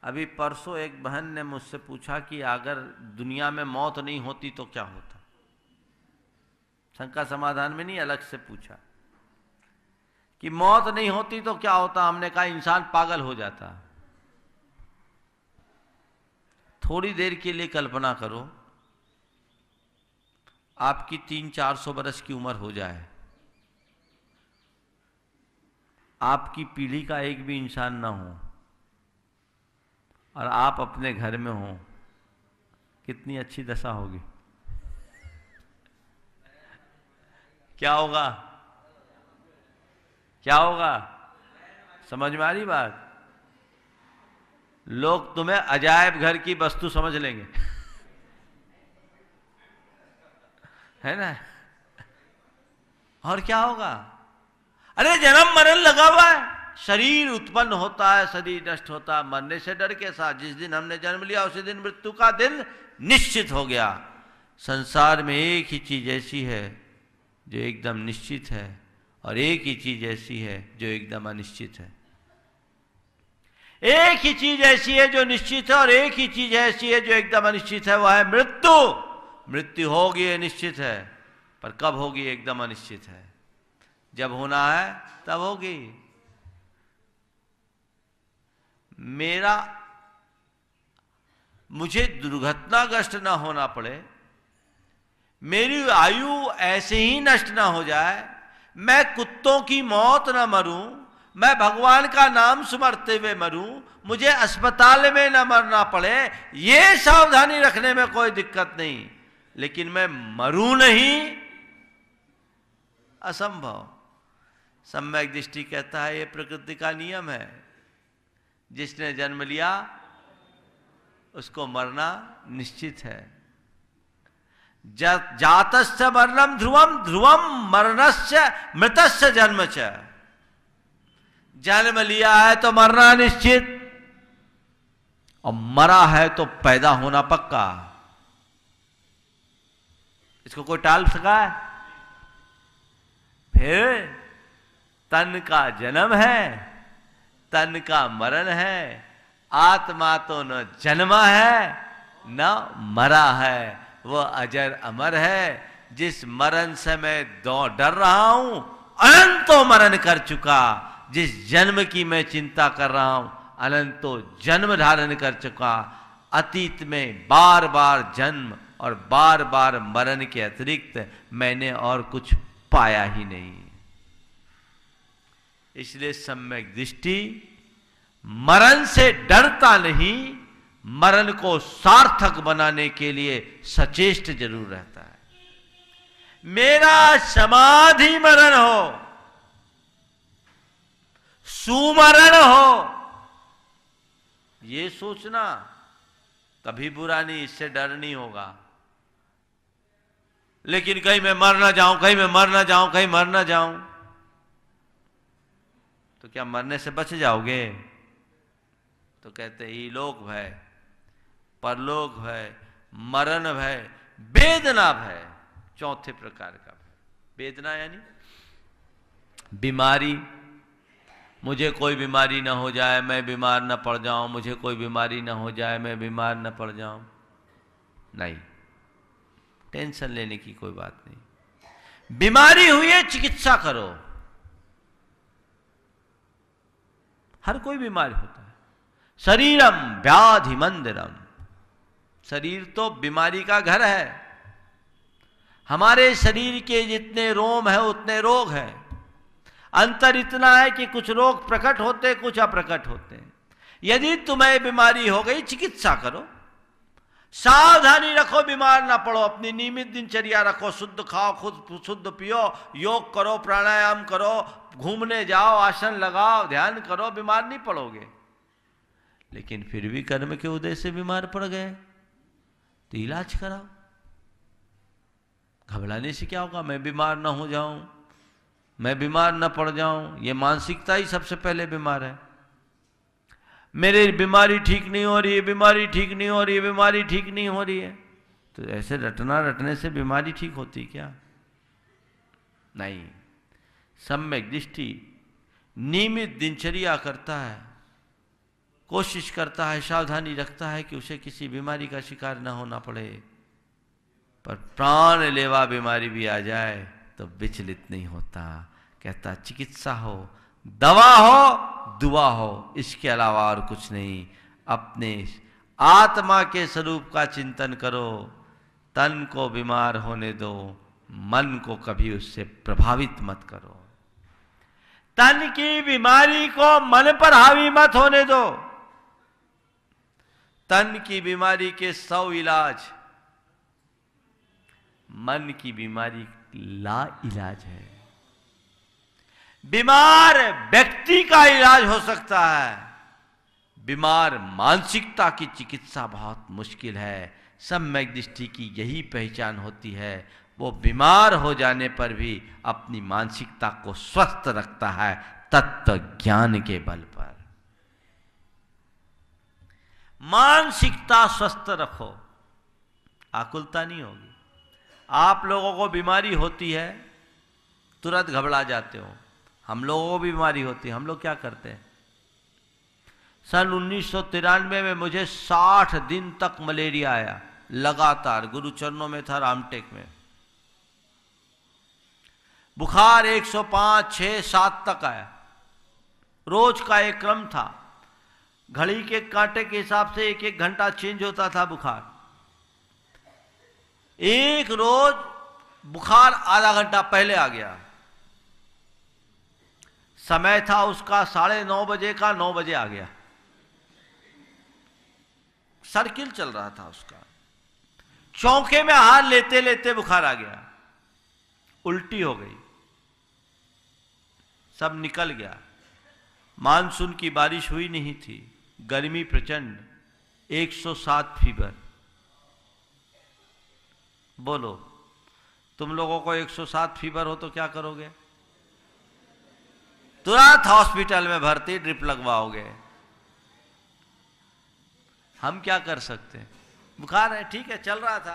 अभी परसों एक बहन ने मुझसे पूछा कि अगर दुनिया में मौत नहीं होती तो क्या होता? शंका समाधान में नहीं, अलग से पूछा कि मौत नहीं होती तो क्या होता? हमने कहा इंसान पागल हो जाता। थोड़ी देर के लिए कल्पना करो, आपकी 300-400 बरस की उम्र हो जाए, आपकी पीढ़ी का एक भी इंसान ना हो और आप अपने घर में हो, कितनी अच्छी दशा होगी। क्या होगा? क्या होगा? समझ में आ रही बात? लोग तुम्हें अजायब घर की वस्तु समझ लेंगे, है ना? और क्या होगा? अरे जन्म मरण लगा हुआ है, शरीर उत्पन्न होता है, शरीर नष्ट होता है, मरने से डर के साथ। जिस दिन हमने जन्म लिया उसी दिन मृत्यु का दिन निश्चित हो गया। संसार में एक ही चीज ऐसी है जो एकदम निश्चित है और एक ही चीज ऐसी है जो एकदम अनिश्चित है। एक ही चीज ऐसी है जो निश्चित है और एक ही चीज ऐसी है जो एकदम अनिश्चित है, वह है मृत्यु। मृत्यु होगी ये निश्चित है, पर कब होगी एकदम अनिश्चित है। जब होना है तब होगी। मुझे दुर्घटनाग्रस्त ना होना पड़े, मेरी आयु ऐसे ही नष्ट ना हो जाए, मैं कुत्तों की मौत ना मरूं, मैं भगवान का नाम सुमरते हुए मरूं, मुझे अस्पताल में न मरना पड़े, ये सावधानी रखने में कोई दिक्कत नहीं। लेकिन मैं मरूं नहीं, असंभव। सम्यक दृष्टि कहता है ये प्रकृति का नियम है। जिसने जन्म लिया उसको मरना निश्चित है। जातस्य मरणम ध्रुवम, ध्रुवम मरणस्य मृतस्य जन्म च। जन्म लिया है तो मरना निश्चित, और मरा है तो पैदा होना पक्का। इसको कोई टाल सका है? फिर तन का जन्म है, तन का मरण है, आत्मा तो न जन्मा है न मरा है, वह अजर अमर है। जिस मरण से मैं डर रहा हूं, अनंतो मरण कर चुका। जिस जन्म की मैं चिंता कर रहा हूं, अनंतो जन्म धारण कर चुका। अतीत में बार बार जन्म और बार बार मरण के अतिरिक्त मैंने और कुछ पाया ही नहीं। इसलिए सम्यक दृष्टि मरण से डरता नहीं, मरण को सार्थक बनाने के लिए सचेष्ट जरूर रहता है। मेरा समाधि मरण हो, सुमरण हो, ये सोचना कभी बुरा नहीं, इससे डर नहीं होगा। लेकिन कहीं मैं मर ना जाऊं, कहीं मैं मर ना जाऊं, कहीं मर ना जाऊं, तो क्या मरने से बच जाओगे? तो कहते ही लोक भय, परलोक भय, मरण भय, वेदना भय, चौथे प्रकार का भय। वेदना यानी बीमारी, मुझे कोई बीमारी ना हो जाए, मैं बीमार ना पड़ जाऊं, मुझे कोई बीमारी ना हो जाए, मैं बीमार ना पड़ जाऊं, नहीं, टेंशन लेने की कोई बात नहीं। बीमारी हुई है, चिकित्सा करो। हर कोई बीमार होता है। शरीरम व्याधि मंदिरम, शरीर तो बीमारी का घर है। हमारे शरीर के जितने रोम है उतने रोग है। अंतर इतना है कि कुछ रोग प्रकट होते, कुछ अप्रकट होते हैं। यदि तुम्हें बीमारी हो गई, चिकित्सा करो, सावधानी रखो, बीमार ना पड़ो, अपनी नियमित दिनचर्या रखो, शुद्ध खाओ, खुद शुद्ध पियो, योग करो, प्राणायाम करो, घूमने जाओ, आसन लगाओ, ध्यान करो, बीमार नहीं पड़ोगे। लेकिन फिर भी कर्म के उदय से बीमार पड़ गए तो इलाज कराओ। घबराने से क्या होगा? मैं बीमार ना हो जाऊं, मैं बीमार ना पड़ जाऊं, ये मानसिकता ही सबसे पहले बीमार है। मेरी बीमारी ठीक नहीं हो रही है, बीमारी ठीक नहीं हो रही है, बीमारी ठीक नहीं हो रही है, तो ऐसे रटने से बीमारी ठीक होती क्या? नहीं। सम्यक दृष्टि नियमित दिनचर्या करता है, कोशिश करता है, सावधानी रखता है कि उसे किसी बीमारी का शिकार न होना पड़े। पर प्राण लेवा बीमारी भी आ जाए तो विचलित नहीं होता। कहता चिकित्सा हो, दवा हो, दुआ हो, इसके अलावा और कुछ नहीं। अपने आत्मा के स्वरूप का चिंतन करो, तन को बीमार होने दो, मन को कभी उससे प्रभावित मत करो। तन की बीमारी को मन पर हावी मत होने दो। तन की बीमारी के 100 इलाज, मन की बीमारी ला इलाज है। बीमार व्यक्ति का इलाज हो सकता है, बीमार मानसिकता की चिकित्सा बहुत मुश्किल है। सम्यक दृष्टि की यही पहचान होती है, वो बीमार हो जाने पर भी अपनी मानसिकता को स्वस्थ रखता है तत्व ज्ञान के बल पर। मानसिकता स्वस्थ रखो, आकुलता नहीं होगी। आप लोगों को बीमारी होती है, तुरंत घबरा जाते हो। हम लोगों को भी बीमारी होती है, हम लोग क्या करते हैं? सन 1993 में मुझे 60 दिन तक मलेरिया आया लगातार। गुरुचरणों में था, रामटेक में। बुखार 105, 6, 7 तक आया। रोज का एक क्रम था, घड़ी के कांटे के हिसाब से 1-1 घंटा चेंज होता था बुखार। एक रोज बुखार आधा घंटा पहले आ गया। समय था उसका 9:30 बजे का, 9 बजे आ गया। सर्किल चल रहा था उसका। चौके में हाथ लेते लेते बुखार आ गया, उल्टी हो गई, सब निकल गया। मानसून की बारिश हुई नहीं थी, गर्मी प्रचंड, 107 फीवर। बोलो, तुम लोगों को 107 फीवर हो तो क्या करोगे? तुरंत हॉस्पिटल में भर्ती, ड्रिप लगवाओगे। हम क्या कर सकते हैं? बुखार है, ठीक है, चल रहा था।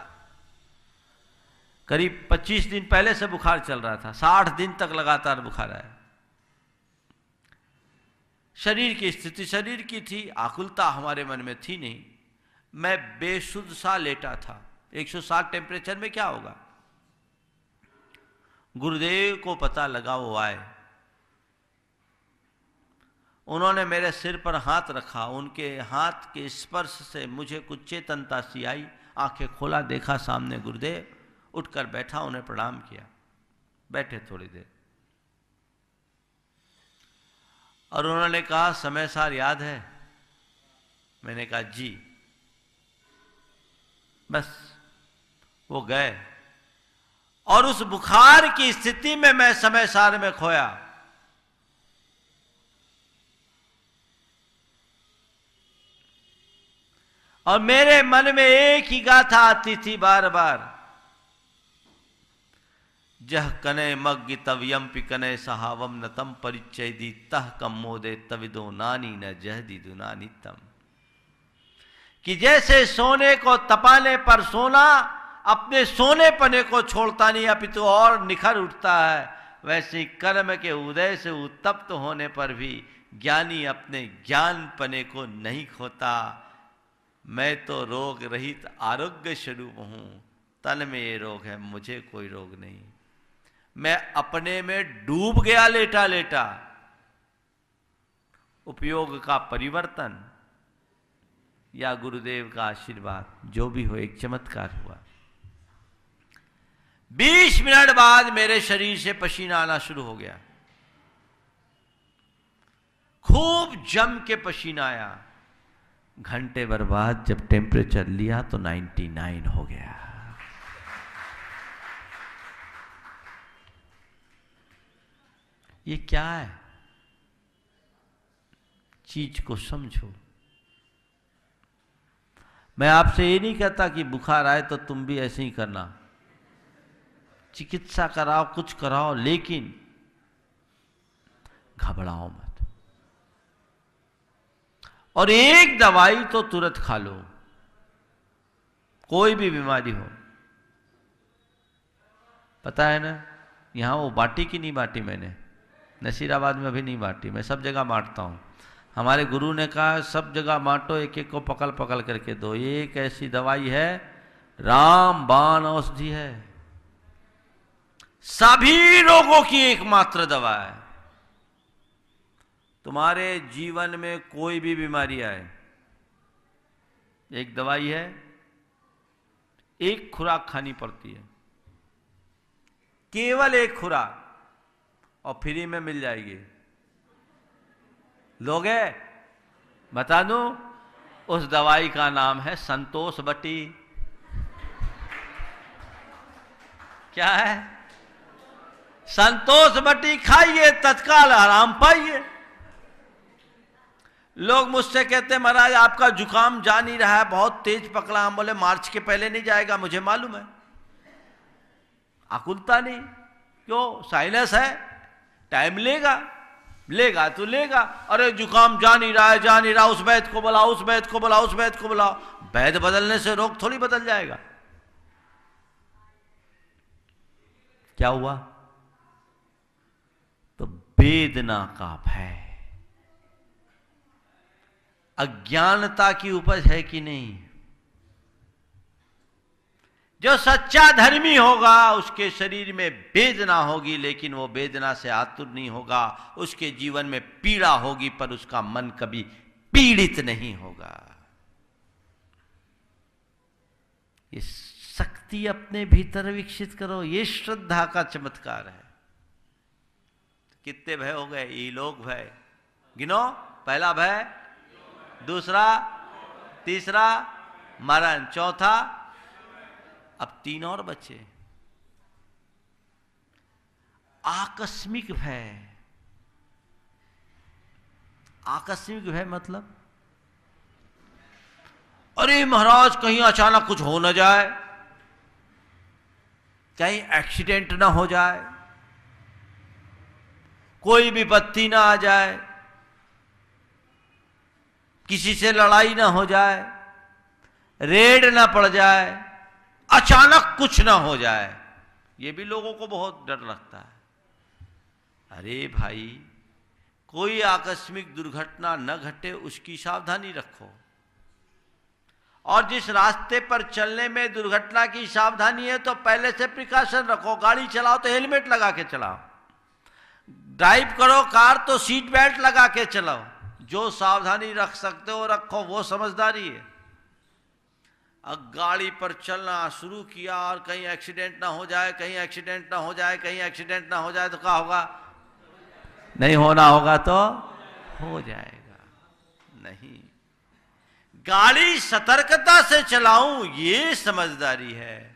करीब 25 दिन पहले से बुखार चल रहा था, 60 दिन तक लगातार बुखार आया। शरीर की स्थिति शरीर की थी, आकुलता हमारे मन में थी नहीं। मैं बेसुध सा लेटा था। 107 टेम्परेचर में क्या होगा? गुरुदेव को पता लगा, वो आए, उन्होंने मेरे सिर पर हाथ रखा। उनके हाथ के स्पर्श से मुझे कुछ चेतनता सी आई। आंखें खोला, देखा सामने गुरुदेव। उठकर बैठा, उन्हें प्रणाम किया, बैठे थोड़ी देर। और उन्होंने कहा समय सार याद है? मैंने कहा जी। बस वो गए और उस बुखार की स्थिति में मैं समय सार में खोया। और मेरे मन में एक ही गाथा आती थी बार बार, जह कने मग्गि तव्यम पिकने सहावम नतम परिचय दी तह कम मोदे तविदो नानी न जहदी दुनानी तम। कि जैसे सोने को तपाने पर सोना अपने सोने पने को छोड़ता नहीं अपितु और निखर उठता है, वैसे कर्म के उदय से उत्तप्त होने पर भी ज्ञानी अपने ज्ञान पने को नहीं खोता। मैं तो रोग रहित आरोग्य स्वरूप हूं, तन में ये रोग है, मुझे कोई रोग नहीं। मैं अपने में डूब गया लेटा लेटा। उपयोग का परिवर्तन या गुरुदेव का आशीर्वाद, जो भी हो, एक चमत्कार हुआ। 20 मिनट बाद मेरे शरीर से पसीना आना शुरू हो गया, खूब जम के पसीना आया। घंटे भर बाद जब टेम्परेचर लिया तो 99 हो गया। ये क्या है? चीज को समझो। मैं आपसे ये नहीं कहता कि बुखार आए तो तुम भी ऐसे ही करना, चिकित्सा कराओ, कुछ कराओ, लेकिन घबराओ मत। और एक दवाई तो तुरंत खा लो, कोई भी बीमारी हो। पता है ना, यहां वो बांटी की नहीं बांटी मैंने, नसीराबाद में अभी नहीं बांटी, मैं सब जगह बांटता हूं। हमारे गुरु ने कहा सब जगह बांटो, एक एक को पकड़ पकड़ करके दो। एक ऐसी दवाई है, रामबाण औषधि है, सभी रोगों की एकमात्र दवा है। तुम्हारे जीवन में कोई भी बीमारी आए, एक दवाई है, एक खुराक खानी पड़ती है, केवल एक खुराक, और फ्री में मिल जाएगी। लोगे? बता दूं, उस दवाई का नाम है संतोष बटी। क्या है? संतोष बटी खाइए, तत्काल आराम पाइए। लोग मुझसे कहते हैं महाराज आपका जुकाम जा नहीं रहा है, बहुत तेज पकड़ा। हम बोले मार्च के पहले नहीं जाएगा, मुझे मालूम है। आकुलता नहीं, क्यों? साइनस है, टाइम लेगा, लेगा तो लेगा। अरे जुकाम जा नहीं रहा है, जा नहीं रहा, उस वैद्य को बुलाओ, उस वैद्य को बुलाओ, उस वैद्य को बुलाओ। वैद्य बदलने से रोग थोड़ी बदल जाएगा। क्या हुआ? तो वेदना का भय, अज्ञानता की उपज है कि नहीं? जो सच्चा धर्मी होगा उसके शरीर में वेदना होगी, लेकिन वो वेदना से आतुर नहीं होगा। उसके जीवन में पीड़ा होगी, पर उसका मन कभी पीड़ित नहीं होगा। ये शक्ति अपने भीतर विकसित करो, ये श्रद्धा का चमत्कार है। कितने भय हो गए? ईलोक भय गिनो। पहला भय, दूसरा, तीसरा मरण, चौथा, अब 3 और बचे। आकस्मिक भय। आकस्मिक भय मतलब, अरे महाराज कहीं अचानक कुछ हो न जाए, कहीं एक्सीडेंट ना हो जाए, कोई विपत्ति ना आ जाए, किसी से लड़ाई ना हो जाए, रेड ना पड़ जाए, अचानक कुछ ना हो जाए। ये भी लोगों को बहुत डर लगता है। अरे भाई, कोई आकस्मिक दुर्घटना न घटे उसकी सावधानी रखो। और जिस रास्ते पर चलने में दुर्घटना की सावधानी है तो पहले से प्रिकॉशन रखो। गाड़ी चलाओ तो हेलमेट लगा के चलाओ, ड्राइव करो कार तो सीट बेल्ट लगा के चलाओ। जो सावधानी रख सकते हो रखो, वो समझदारी है। अब गाड़ी पर चलना शुरू किया और कहीं एक्सीडेंट ना हो जाए, कहीं एक्सीडेंट ना हो जाए, कहीं एक्सीडेंट ना हो जाए तो क्या होगा? नहीं होना होगा तो हो जाएगा। नहीं, गाड़ी सतर्कता से चलाऊं ये समझदारी है,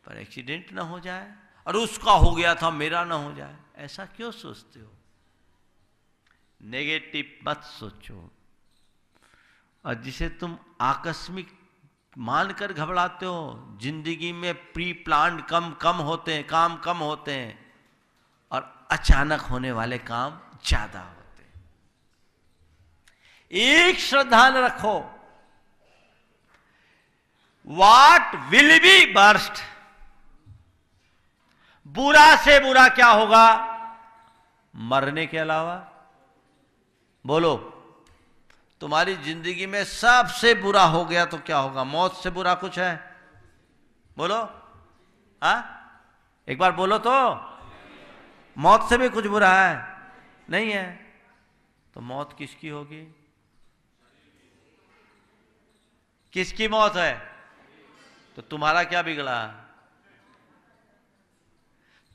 पर एक्सीडेंट ना हो जाए और उसका हो गया था मेरा ना हो जाए, ऐसा क्यों सोचते हो? नेगेटिव मत सोचो। और जिसे तुम आकस्मिक मानकर घबराते हो, जिंदगी में प्री प्लान कम होते हैं, काम कम होते हैं और अचानक होने वाले काम ज्यादा होते हैं। एक श्रद्धा रखो, व्हाट विल बी बर्स्ट, बुरा से बुरा क्या होगा मरने के अलावा? बोलो, तुम्हारी जिंदगी में सबसे बुरा हो गया तो क्या होगा? मौत से बुरा कुछ है? बोलो, हाँ एक बार बोलो तो। मौत से भी कुछ बुरा है? नहीं है। तो मौत किसकी होगी? किसकी मौत है? तो तुम्हारा क्या बिगड़ा?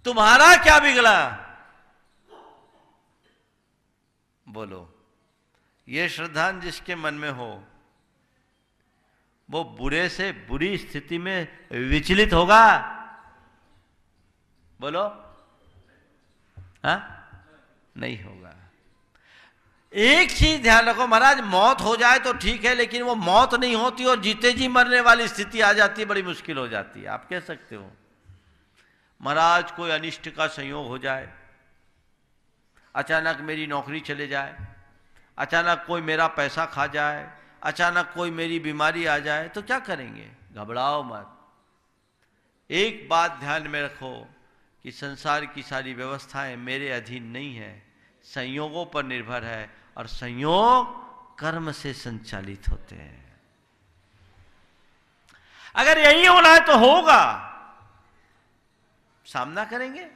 तुम्हारा क्या बिगड़ा? बोलो। ये श्रद्धा जिसके मन में हो, वो बुरे से बुरी स्थिति में विचलित होगा? बोलो, हाँ? नहीं होगा। एक चीज ध्यान रखो महाराज, मौत हो जाए तो ठीक है, लेकिन वो मौत नहीं होती और जीते जी मरने वाली स्थिति आ जाती है, बड़ी मुश्किल हो जाती है। आप कह सकते हो महाराज कोई अनिष्ट का संयोग हो जाए, अचानक मेरी नौकरी चले जाए, अचानक कोई मेरा पैसा खा जाए, अचानक कोई मेरी बीमारी आ जाए, तो क्या करेंगे? घबराओ मत। एक बात ध्यान में रखो कि संसार की सारी व्यवस्थाएं मेरे अधीन नहीं है, संयोगों पर निर्भर है और संयोग कर्म से संचालित होते हैं। अगर यही होना है तो होगा, सामना करेंगे।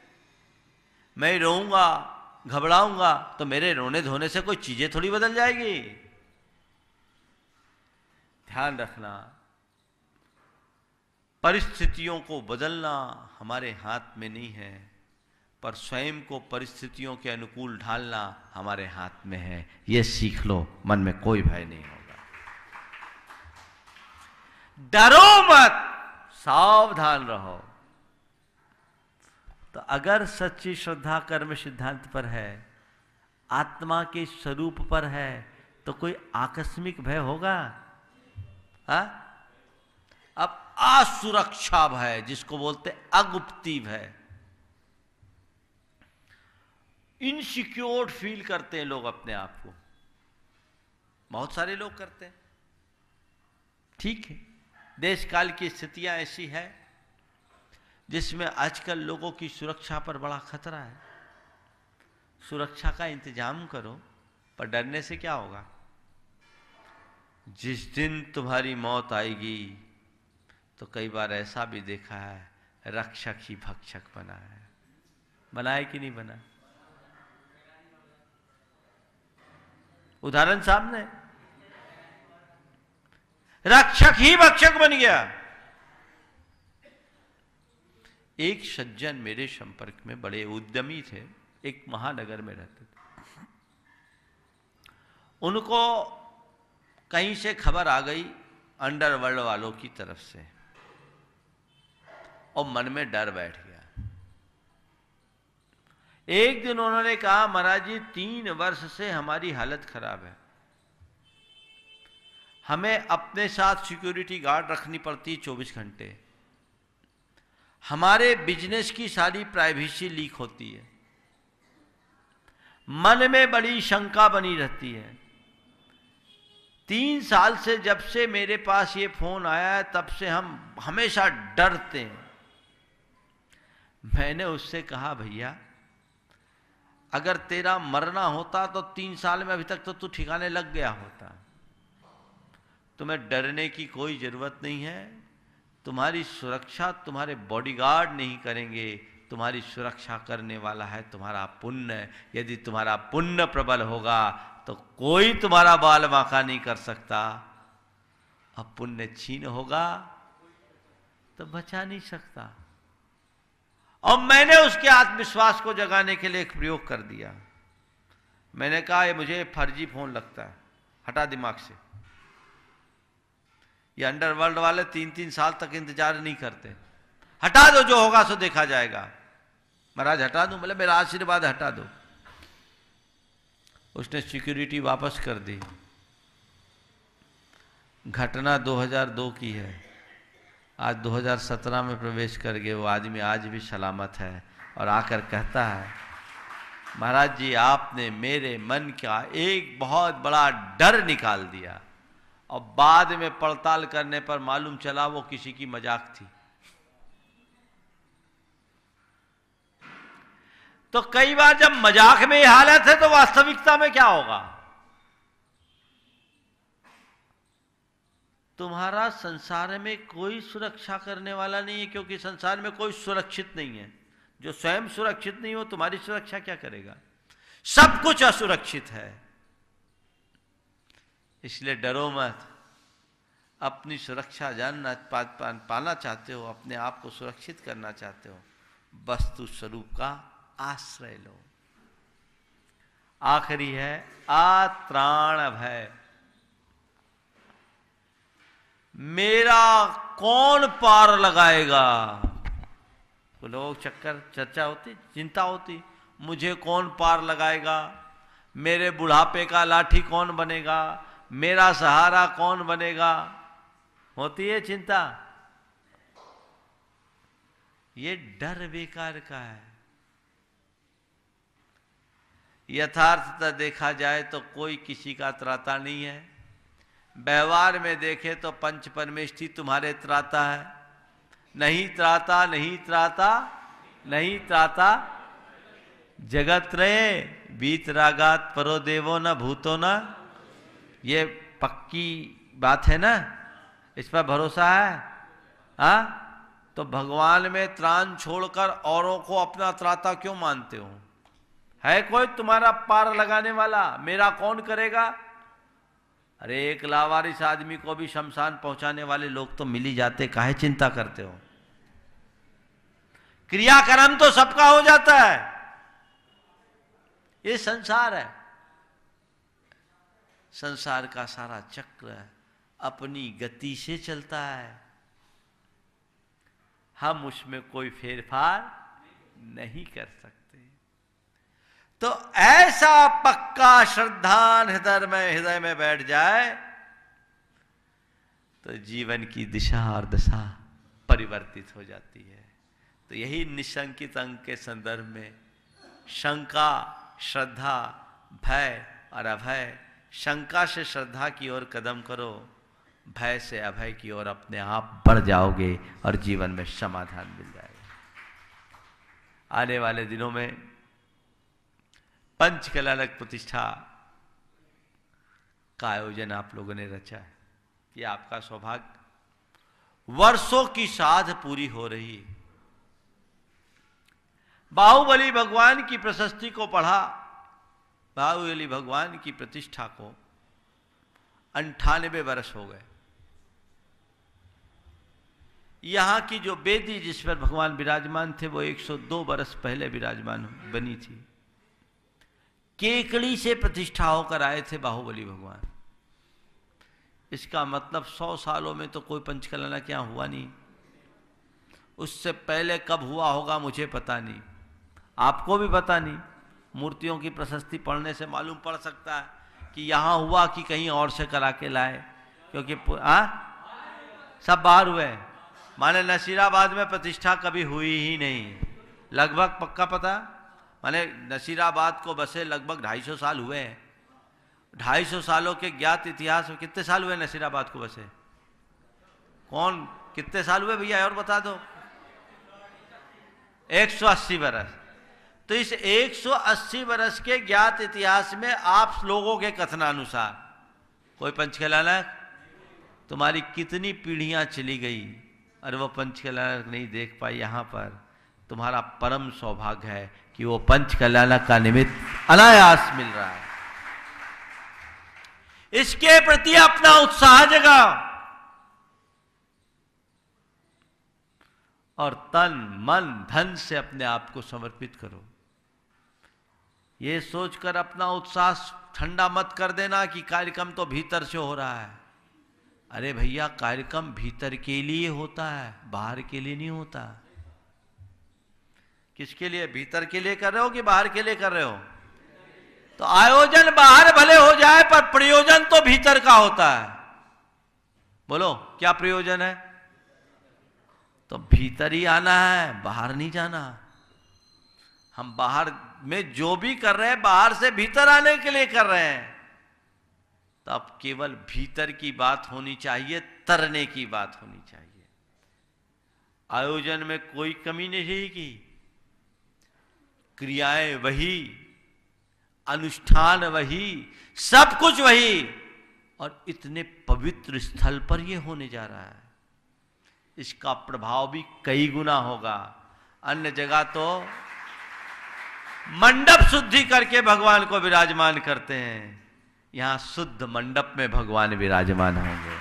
मैं रोऊंगा, घबराऊंगा तो मेरे रोने धोने से कोई चीजें थोड़ी बदल जाएगी। ध्यान रखना, परिस्थितियों को बदलना हमारे हाथ में नहीं है, पर स्वयं को परिस्थितियों के अनुकूल ढालना हमारे हाथ में है। यह सीख लो, मन में कोई भय नहीं होगा। डरो मत, सावधान रहो। तो अगर सच्ची श्रद्धा कर्म सिद्धांत पर है, आत्मा के स्वरूप पर है, तो कोई आकस्मिक भय होगा? हा? अब असुरक्षा भय, जिसको बोलते अगुप्ती भय, इनसिक्योर फील करते हैं लोग अपने आप को। बहुत सारे लोग करते हैं, ठीक है। देश काल की स्थितियां ऐसी है जिसमें आजकल लोगों की सुरक्षा पर बड़ा खतरा है। सुरक्षा का इंतजाम करो, पर डरने से क्या होगा? जिस दिन तुम्हारी मौत आएगी तो कई बार ऐसा भी देखा है, रक्षक ही भक्षक बना है। बना है कि नहीं बना? उदाहरण सामने, रक्षक ही भक्षक बन गया। एक सज्जन मेरे संपर्क में बड़े उद्यमी थे, एक महानगर में रहते थे। उनको कहीं से खबर आ गई अंडरवर्ल्ड वालों की तरफ से, और मन में डर बैठ गया। एक दिन उन्होंने कहा, महाराज जी 3 वर्ष से हमारी हालत खराब है, हमें अपने साथ सिक्योरिटी गार्ड रखनी पड़ती 24 घंटे, हमारे बिजनेस की सारी प्राइवेसी लीक होती है, मन में बड़ी शंका बनी रहती है। 3 साल से जब से मेरे पास ये फोन आया है, तब से हम हमेशा डरते हैं। मैंने उससे कहा, भैया अगर तेरा मरना होता तो 3 साल में अभी तक तो तू ठिकाने लग गया होता। तुम्हें डरने की कोई जरूरत नहीं है। तुम्हारी सुरक्षा तुम्हारे बॉडीगार्ड नहीं करेंगे, तुम्हारी सुरक्षा करने वाला है तुम्हारा पुण्य। यदि तुम्हारा पुण्य प्रबल होगा तो कोई तुम्हारा बाल बांका नहीं कर सकता, अब पुण्य छीन होगा तो बचा नहीं सकता। और मैंने उसके आत्मविश्वास को जगाने के लिए एक प्रयोग कर दिया। मैंने कहा ये मुझे फर्जी फोन लगता है, हटा दिमाग से। ये अंडरवर्ल्ड वाले 3-3 साल तक इंतजार नहीं करते, हटा दो, जो होगा सो देखा जाएगा। महाराज हटा दूं? बोले मेरा आशीर्वाद हटा दो। उसने सिक्योरिटी वापस कर दी। घटना 2002 की है, आज 2017 में प्रवेश कर गए। वो आदमी आज भी सलामत है और आकर कहता है, महाराज जी आपने मेरे मन का एक बहुत बड़ा डर निकाल दिया। और बाद में पड़ताल करने पर मालूम चला वो किसी की मजाक थी। तो कई बार जब मजाक में ये हालत है तो वास्तविकता में क्या होगा? तुम्हारा संसार में कोई सुरक्षा करने वाला नहीं है, क्योंकि संसार में कोई सुरक्षित नहीं है। जो स्वयं सुरक्षित नहीं हो, तुम्हारी सुरक्षा क्या करेगा? सब कुछ असुरक्षित है। इसलिए डरो मत। अपनी सुरक्षा जानना पाना चाहते हो, अपने आप को सुरक्षित करना चाहते हो, वस्तु स्वरूप का आश्रय लो। आखिरी है आत्राण भय। मेरा कौन पार लगाएगा? तो लोग चक्कर चर्चा होती, चिंता होती, मुझे कौन पार लगाएगा, मेरे बुढ़ापे का लाठी कौन बनेगा, मेरा सहारा कौन बनेगा, होती है चिंता। ये डर बेकार का है। यथार्थता देखा जाए तो कोई किसी का त्राता नहीं है। व्यवहार में देखे तो पंच परमेष्ठी तुम्हारे त्राता है। नहीं त्राता, नहीं त्राता, नहीं त्राता जगत रहे, बीत रागात परो देवो न भूतो न। ये पक्की बात है ना, इस पर भरोसा है। हाँ, तो भगवान में त्राण छोड़कर औरों को अपना त्राता क्यों मानते हो? है कोई तुम्हारा पार लगाने वाला? मेरा कौन करेगा? अरे एक लावारिस आदमी को भी शमशान पहुंचाने वाले लोग तो मिल ही जाते, काहे चिंता करते हो? क्रियाकर्म तो सबका हो जाता है। ये संसार है। संसार का सारा चक्र अपनी गति से चलता है। हम उसमें कोई फेरफार नहीं कर सकते। तो ऐसा पक्का श्रद्धान हृदय में बैठ जाए तो जीवन की दिशा और दशा परिवर्तित हो जाती है। तो यही निशंकित अंग के संदर्भ में शंका, श्रद्धा, भय और अभय। शंका से श्रद्धा की ओर कदम करो, भय से अभय की ओर अपने आप बढ़ जाओगे और जीवन में समाधान मिल जाएगा। आने वाले दिनों में पंचकल्याणक प्रतिष्ठा का आयोजन आप लोगों ने रचा है। ये आपका सौभाग्य। वर्षों की साध पूरी हो रही है। बाहुबली भगवान की प्रशस्ति को पढ़ा, बाहुबली भगवान की प्रतिष्ठा को 98 वर्ष हो गए। यहां की जो वेदी जिस पर भगवान विराजमान थे वो 102 वर्ष पहले विराजमान बनी थी। केकड़ी से प्रतिष्ठा होकर आए थे बाहुबली भगवान। इसका मतलब 100 सालों में तो कोई पंचकल्याणक यहाँ हुआ नहीं। उससे पहले कब हुआ होगा मुझे पता नहीं, आपको भी पता नहीं। मूर्तियों की प्रशस्ति पढ़ने से मालूम पड़ सकता है कि यहाँ हुआ कि कहीं और से करा के लाए, क्योंकि सब बाहर हुए। माने नसीराबाद में प्रतिष्ठा कभी हुई ही नहीं, लगभग पक्का पता। माने नसीराबाद को बसे लगभग 250 साल हुए हैं। 250 सालों के ज्ञात इतिहास में कितने साल हुए नसीराबाद को बसे? कौन कितने साल हुए भैया और बता दो? 180 वर्ष। तो इस 180 वर्ष के ज्ञात इतिहास में आप लोगों के कथनानुसार कोई पंचकल्याणक, तुम्हारी कितनी पीढ़ियां चली गई और वो पंचकल्याणक नहीं देख पाई। यहां पर तुम्हारा परम सौभाग्य है कि वो पंचकल्याणक का निमित्त अनायास मिल रहा है। इसके प्रति अपना उत्साह जगाओ और तन मन धन से अपने आप को समर्पित करो। ये सोचकर अपना उत्साह ठंडा मत कर देना कि कार्यक्रम तो भीतर से हो रहा है। अरे भैया, कार्यक्रम भीतर के लिए होता है, बाहर के लिए नहीं होता। किसके लिए? भीतर के लिए कर रहे हो कि बाहर के लिए कर रहे हो? तो आयोजन बाहर भले हो जाए पर प्रयोजन तो भीतर का होता है। बोलो क्या प्रयोजन है? तो भीतर ही आना है, बाहर नहीं जाना। हम बाहर में जो भी कर रहे हैं बाहर से भीतर आने के लिए कर रहे हैं। तो अब केवल भीतर की बात होनी चाहिए, तरने की बात होनी चाहिए। आयोजन में कोई कमी नहीं रहेगी, क्रियाएं वही, अनुष्ठान वही, सब कुछ वही, और इतने पवित्र स्थल पर यह होने जा रहा है। इसका प्रभाव भी कई गुना होगा। अन्य जगह तो मंडप शुद्धि करके भगवान को विराजमान करते हैं, यहां शुद्ध मंडप में भगवान विराजमान होंगे।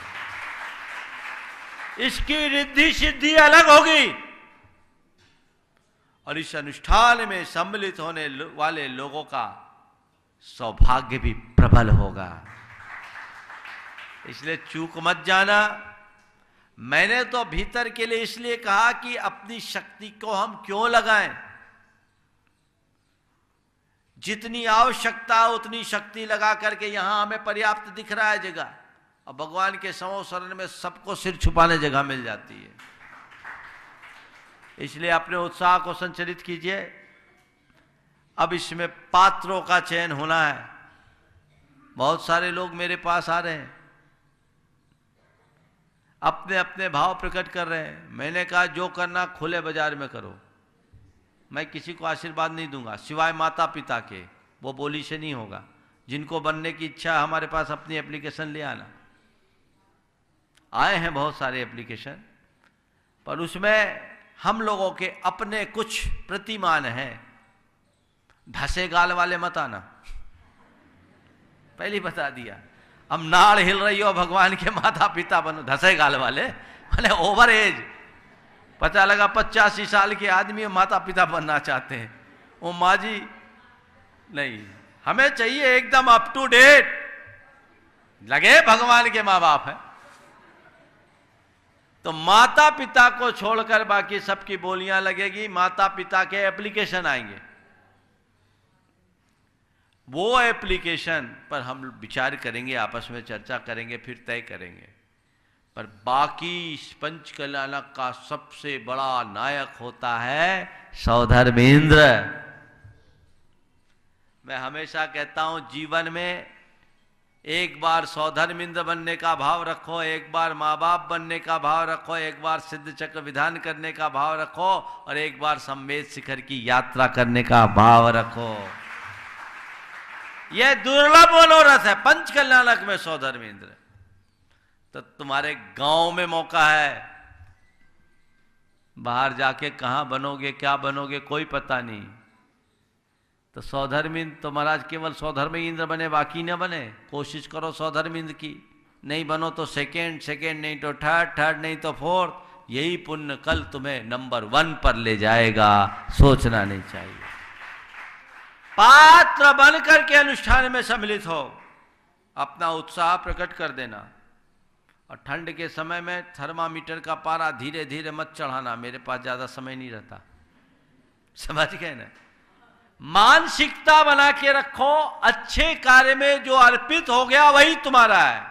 इसकी रिद्धि सिद्धि अलग होगी और इस अनुष्ठान में सम्मिलित होने वाले लोगों का सौभाग्य भी प्रबल होगा। इसलिए चूक मत जाना। मैंने तो भीतर के लिए इसलिए कहा कि अपनी शक्ति को हम क्यों लगाएं। जितनी आवश्यकता उतनी शक्ति लगा करके यहां हमें पर्याप्त दिख रहा है जगह, और भगवान के समो शरण में सबको सिर छुपाने जगह मिल जाती है। इसलिए अपने उत्साह को संचालित कीजिए। अब इसमें पात्रों का चयन होना है। बहुत सारे लोग मेरे पास आ रहे हैं, अपने अपने भाव प्रकट कर रहे हैं। मैंने कहा जो करना खुले बाजार में करो, मैं किसी को आशीर्वाद नहीं दूंगा सिवाय माता पिता के, वो बोली से नहीं होगा। जिनको बनने की इच्छा है हमारे पास अपनी एप्लीकेशन ले आना। आए हैं बहुत सारे एप्लीकेशन, पर उसमें हम लोगों के अपने कुछ प्रतिमान हैं। धसे गाल वाले मत आना, पहले ही बता दिया। हम नाड़ हिल रही हो भगवान के माता पिता बनो, धसे गाल वाले माने ओवर एज, पता लगा 85 साल के आदमी माता पिता बनना चाहते हैं। ओ माँ जी नहीं, हमें चाहिए एकदम अप टू डेट, लगे भगवान के माँ बाप हैं। तो माता पिता को छोड़कर बाकी सबकी बोलियां लगेगी, माता पिता के एप्लीकेशन आएंगे। वो एप्लीकेशन पर हम विचार करेंगे, आपस में चर्चा करेंगे, फिर तय करेंगे। पर बाकी पंच कल्याणक का सबसे बड़ा नायक होता है सौधर्मेंद्र। मैं हमेशा कहता हूं जीवन में एक बार सौधर्मेंद्र बनने का भाव रखो, एक बार माँ बाप बनने का भाव रखो, एक बार सिद्ध चक्र विधान करने का भाव रखो, और एक बार संवेद शिखर की यात्रा करने का भाव रखो। यह दुर्लभ मनोरथ है पंच कल्याणक में सौधर्मेंद्र। तो तुम्हारे गांव में मौका है, बाहर जाके कहां बनोगे क्या बनोगे कोई पता नहीं। तो सौधर्मेंद्र तो महाराज केवल सौधर्मेंद्र बने, बाकी न बने। कोशिश करो सौधर्मेंद्र की, नहीं बनो तो सेकेंड, सेकेंड नहीं तो थर्ड, थर्ड नहीं तो फोर्थ। यही पुण्य कल तुम्हें नंबर 1 पर ले जाएगा, सोचना नहीं चाहिए। पात्र बन करके अनुष्ठान में सम्मिलित हो, अपना उत्साह प्रकट कर देना। और ठंड के समय में थर्मामीटर का पारा धीरे धीरे मत चढ़ाना, मेरे पास ज्यादा समय नहीं रहता, समझ गए ना। मानसिकता बना के रखो, अच्छे कार्य में जो अर्पित हो गया वही तुम्हारा है,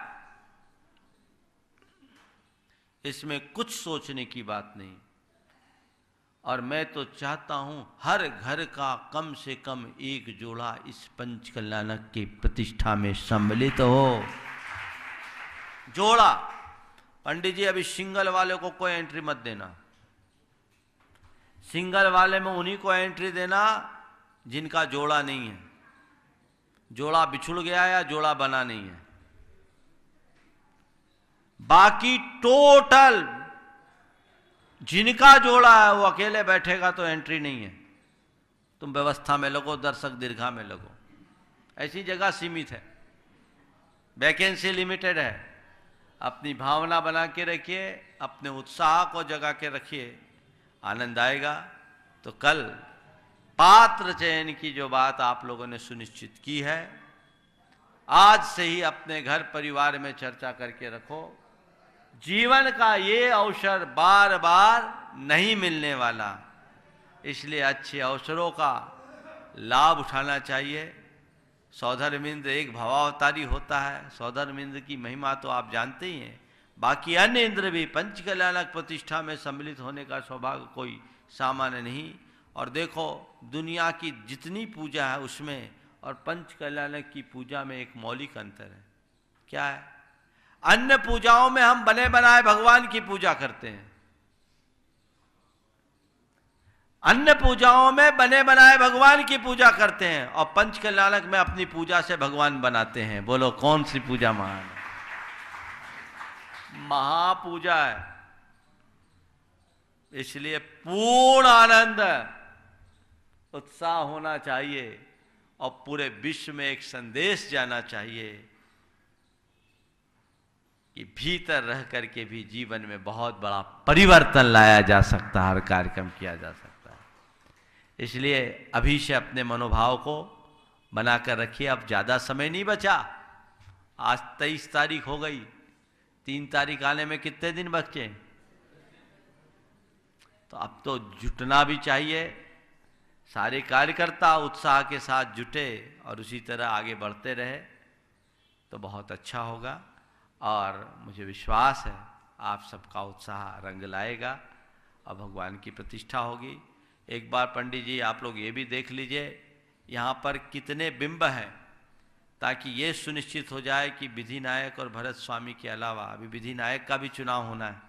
इसमें कुछ सोचने की बात नहीं। और मैं तो चाहता हूं हर घर का कम से कम एक जोड़ा इस पंच कल्याणक की प्रतिष्ठा में सम्मिलित हो। जोड़ा। पंडित जी अभी सिंगल वाले को कोई एंट्री मत देना। सिंगल वाले में उन्हीं को एंट्री देना जिनका जोड़ा नहीं है, जोड़ा बिछुड़ गया या जोड़ा बना नहीं है। बाकी टोटल जिनका जोड़ा है वो अकेले बैठेगा तो एंट्री नहीं है। तुम व्यवस्था में लगो, दर्शक दीर्घा में लगो, ऐसी जगह सीमित है, वैकेंसी लिमिटेड है। अपनी भावना बना के रखिए, अपने उत्साह को जगा के रखिए, आनंद आएगा। तो कल पात्र चयन की जो बात आप लोगों ने सुनिश्चित की है, आज से ही अपने घर परिवार में चर्चा करके रखो। जीवन का ये अवसर बार बार नहीं मिलने वाला, इसलिए अच्छे अवसरों का लाभ उठाना चाहिए। सौधर्मिंद्र एक भवावतारी होता है, सौधर्मिंद्र की महिमा तो आप जानते ही हैं। बाकी अन्य इंद्र भी पंचकल्याणक प्रतिष्ठा में सम्मिलित होने का सौभाग्य कोई सामान्य नहीं। और देखो, दुनिया की जितनी पूजा है उसमें और पंचकल्याणक की पूजा में एक मौलिक अंतर है। क्या है? अन्य पूजाओं में हम बने बनाए भगवान की पूजा करते हैं, अन्य पूजाओं में बने बनाए भगवान की पूजा करते हैं, और पंचकल्याणक में अपनी पूजा से भगवान बनाते हैं। बोलो कौन सी पूजा महान है? महापूजा है। इसलिए पूर्ण आनंद उत्साह होना चाहिए और पूरे विश्व में एक संदेश जाना चाहिए कि भीतर रह करके भी जीवन में बहुत बड़ा परिवर्तन लाया जा सकता है, हर कार्यक्रम किया जा सकता है। इसलिए अभी से अपने मनोभाव को बनाकर रखिए। अब ज़्यादा समय नहीं बचा, आज 23 तारीख हो गई, 3 तारीख आने में कितने दिन बचे? तो अब तो जुटना भी चाहिए। सारे कार्यकर्ता उत्साह के साथ जुटे और उसी तरह आगे बढ़ते रहे तो बहुत अच्छा होगा। और मुझे विश्वास है आप सबका उत्साह रंग लाएगा और भगवान की प्रतिष्ठा होगी। एक बार पंडित जी आप लोग ये भी देख लीजिए यहाँ पर कितने बिंब हैं, ताकि ये सुनिश्चित हो जाए कि विधि नायक और भरत स्वामी के अलावा, अभी विधि नायक का भी चुनाव होना है,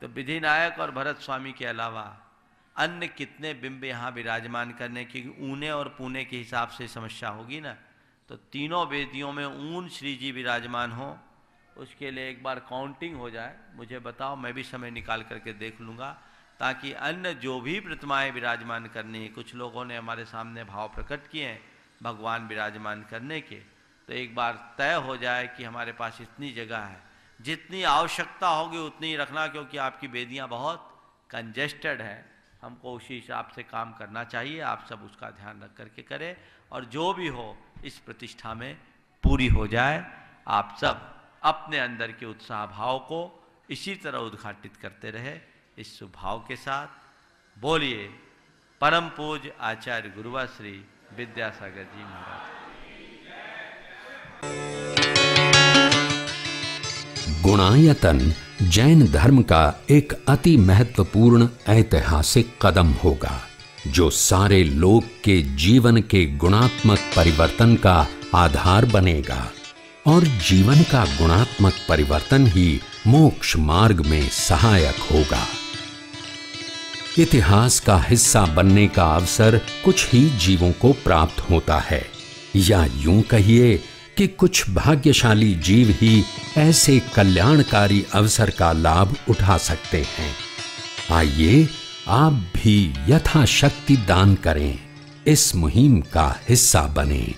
तो विधि नायक और भरत स्वामी के अलावा अन्य कितने बिंब यहाँ विराजमान करने की, ऊने और पुणे के हिसाब से समस्या होगी ना, तो तीनों वेदियों में ऊन श्री जी विराजमान हो, उसके लिए एक बार काउंटिंग हो जाए। मुझे बताओ, मैं भी समय निकाल करके देख लूँगा, ताकि अन्य जो भी प्रतिमाएँ विराजमान करनी है, कुछ लोगों ने हमारे सामने भाव प्रकट किए हैं भगवान विराजमान करने के, तो एक बार तय हो जाए कि हमारे पास इतनी जगह है, जितनी आवश्यकता होगी उतनी ही रखना, क्योंकि आपकी वेदियाँ बहुत कंजेस्टेड है। हमको उसी हिसाब से काम करना चाहिए। आप सब उसका ध्यान रख करके करें और जो भी हो इस प्रतिष्ठा में पूरी हो जाए। आप सब अपने अंदर के उत्साह भाव को इसी तरह उद्घाटित करते रहे। इस सुभाव के साथ बोलिए परम पूज्य आचार्य गुरुवर श्री विद्यासागर जी महाराज। गुणायतन जैन धर्म का एक अति महत्वपूर्ण ऐतिहासिक कदम होगा, जो सारे लोक के जीवन के गुणात्मक परिवर्तन का आधार बनेगा, और जीवन का गुणात्मक परिवर्तन ही मोक्ष मार्ग में सहायक होगा। इतिहास का हिस्सा बनने का अवसर कुछ ही जीवों को प्राप्त होता है, या यूं कहिए कि कुछ भाग्यशाली जीव ही ऐसे कल्याणकारी अवसर का लाभ उठा सकते हैं। आइए आप भी यथाशक्ति दान करें, इस मुहिम का हिस्सा बनें।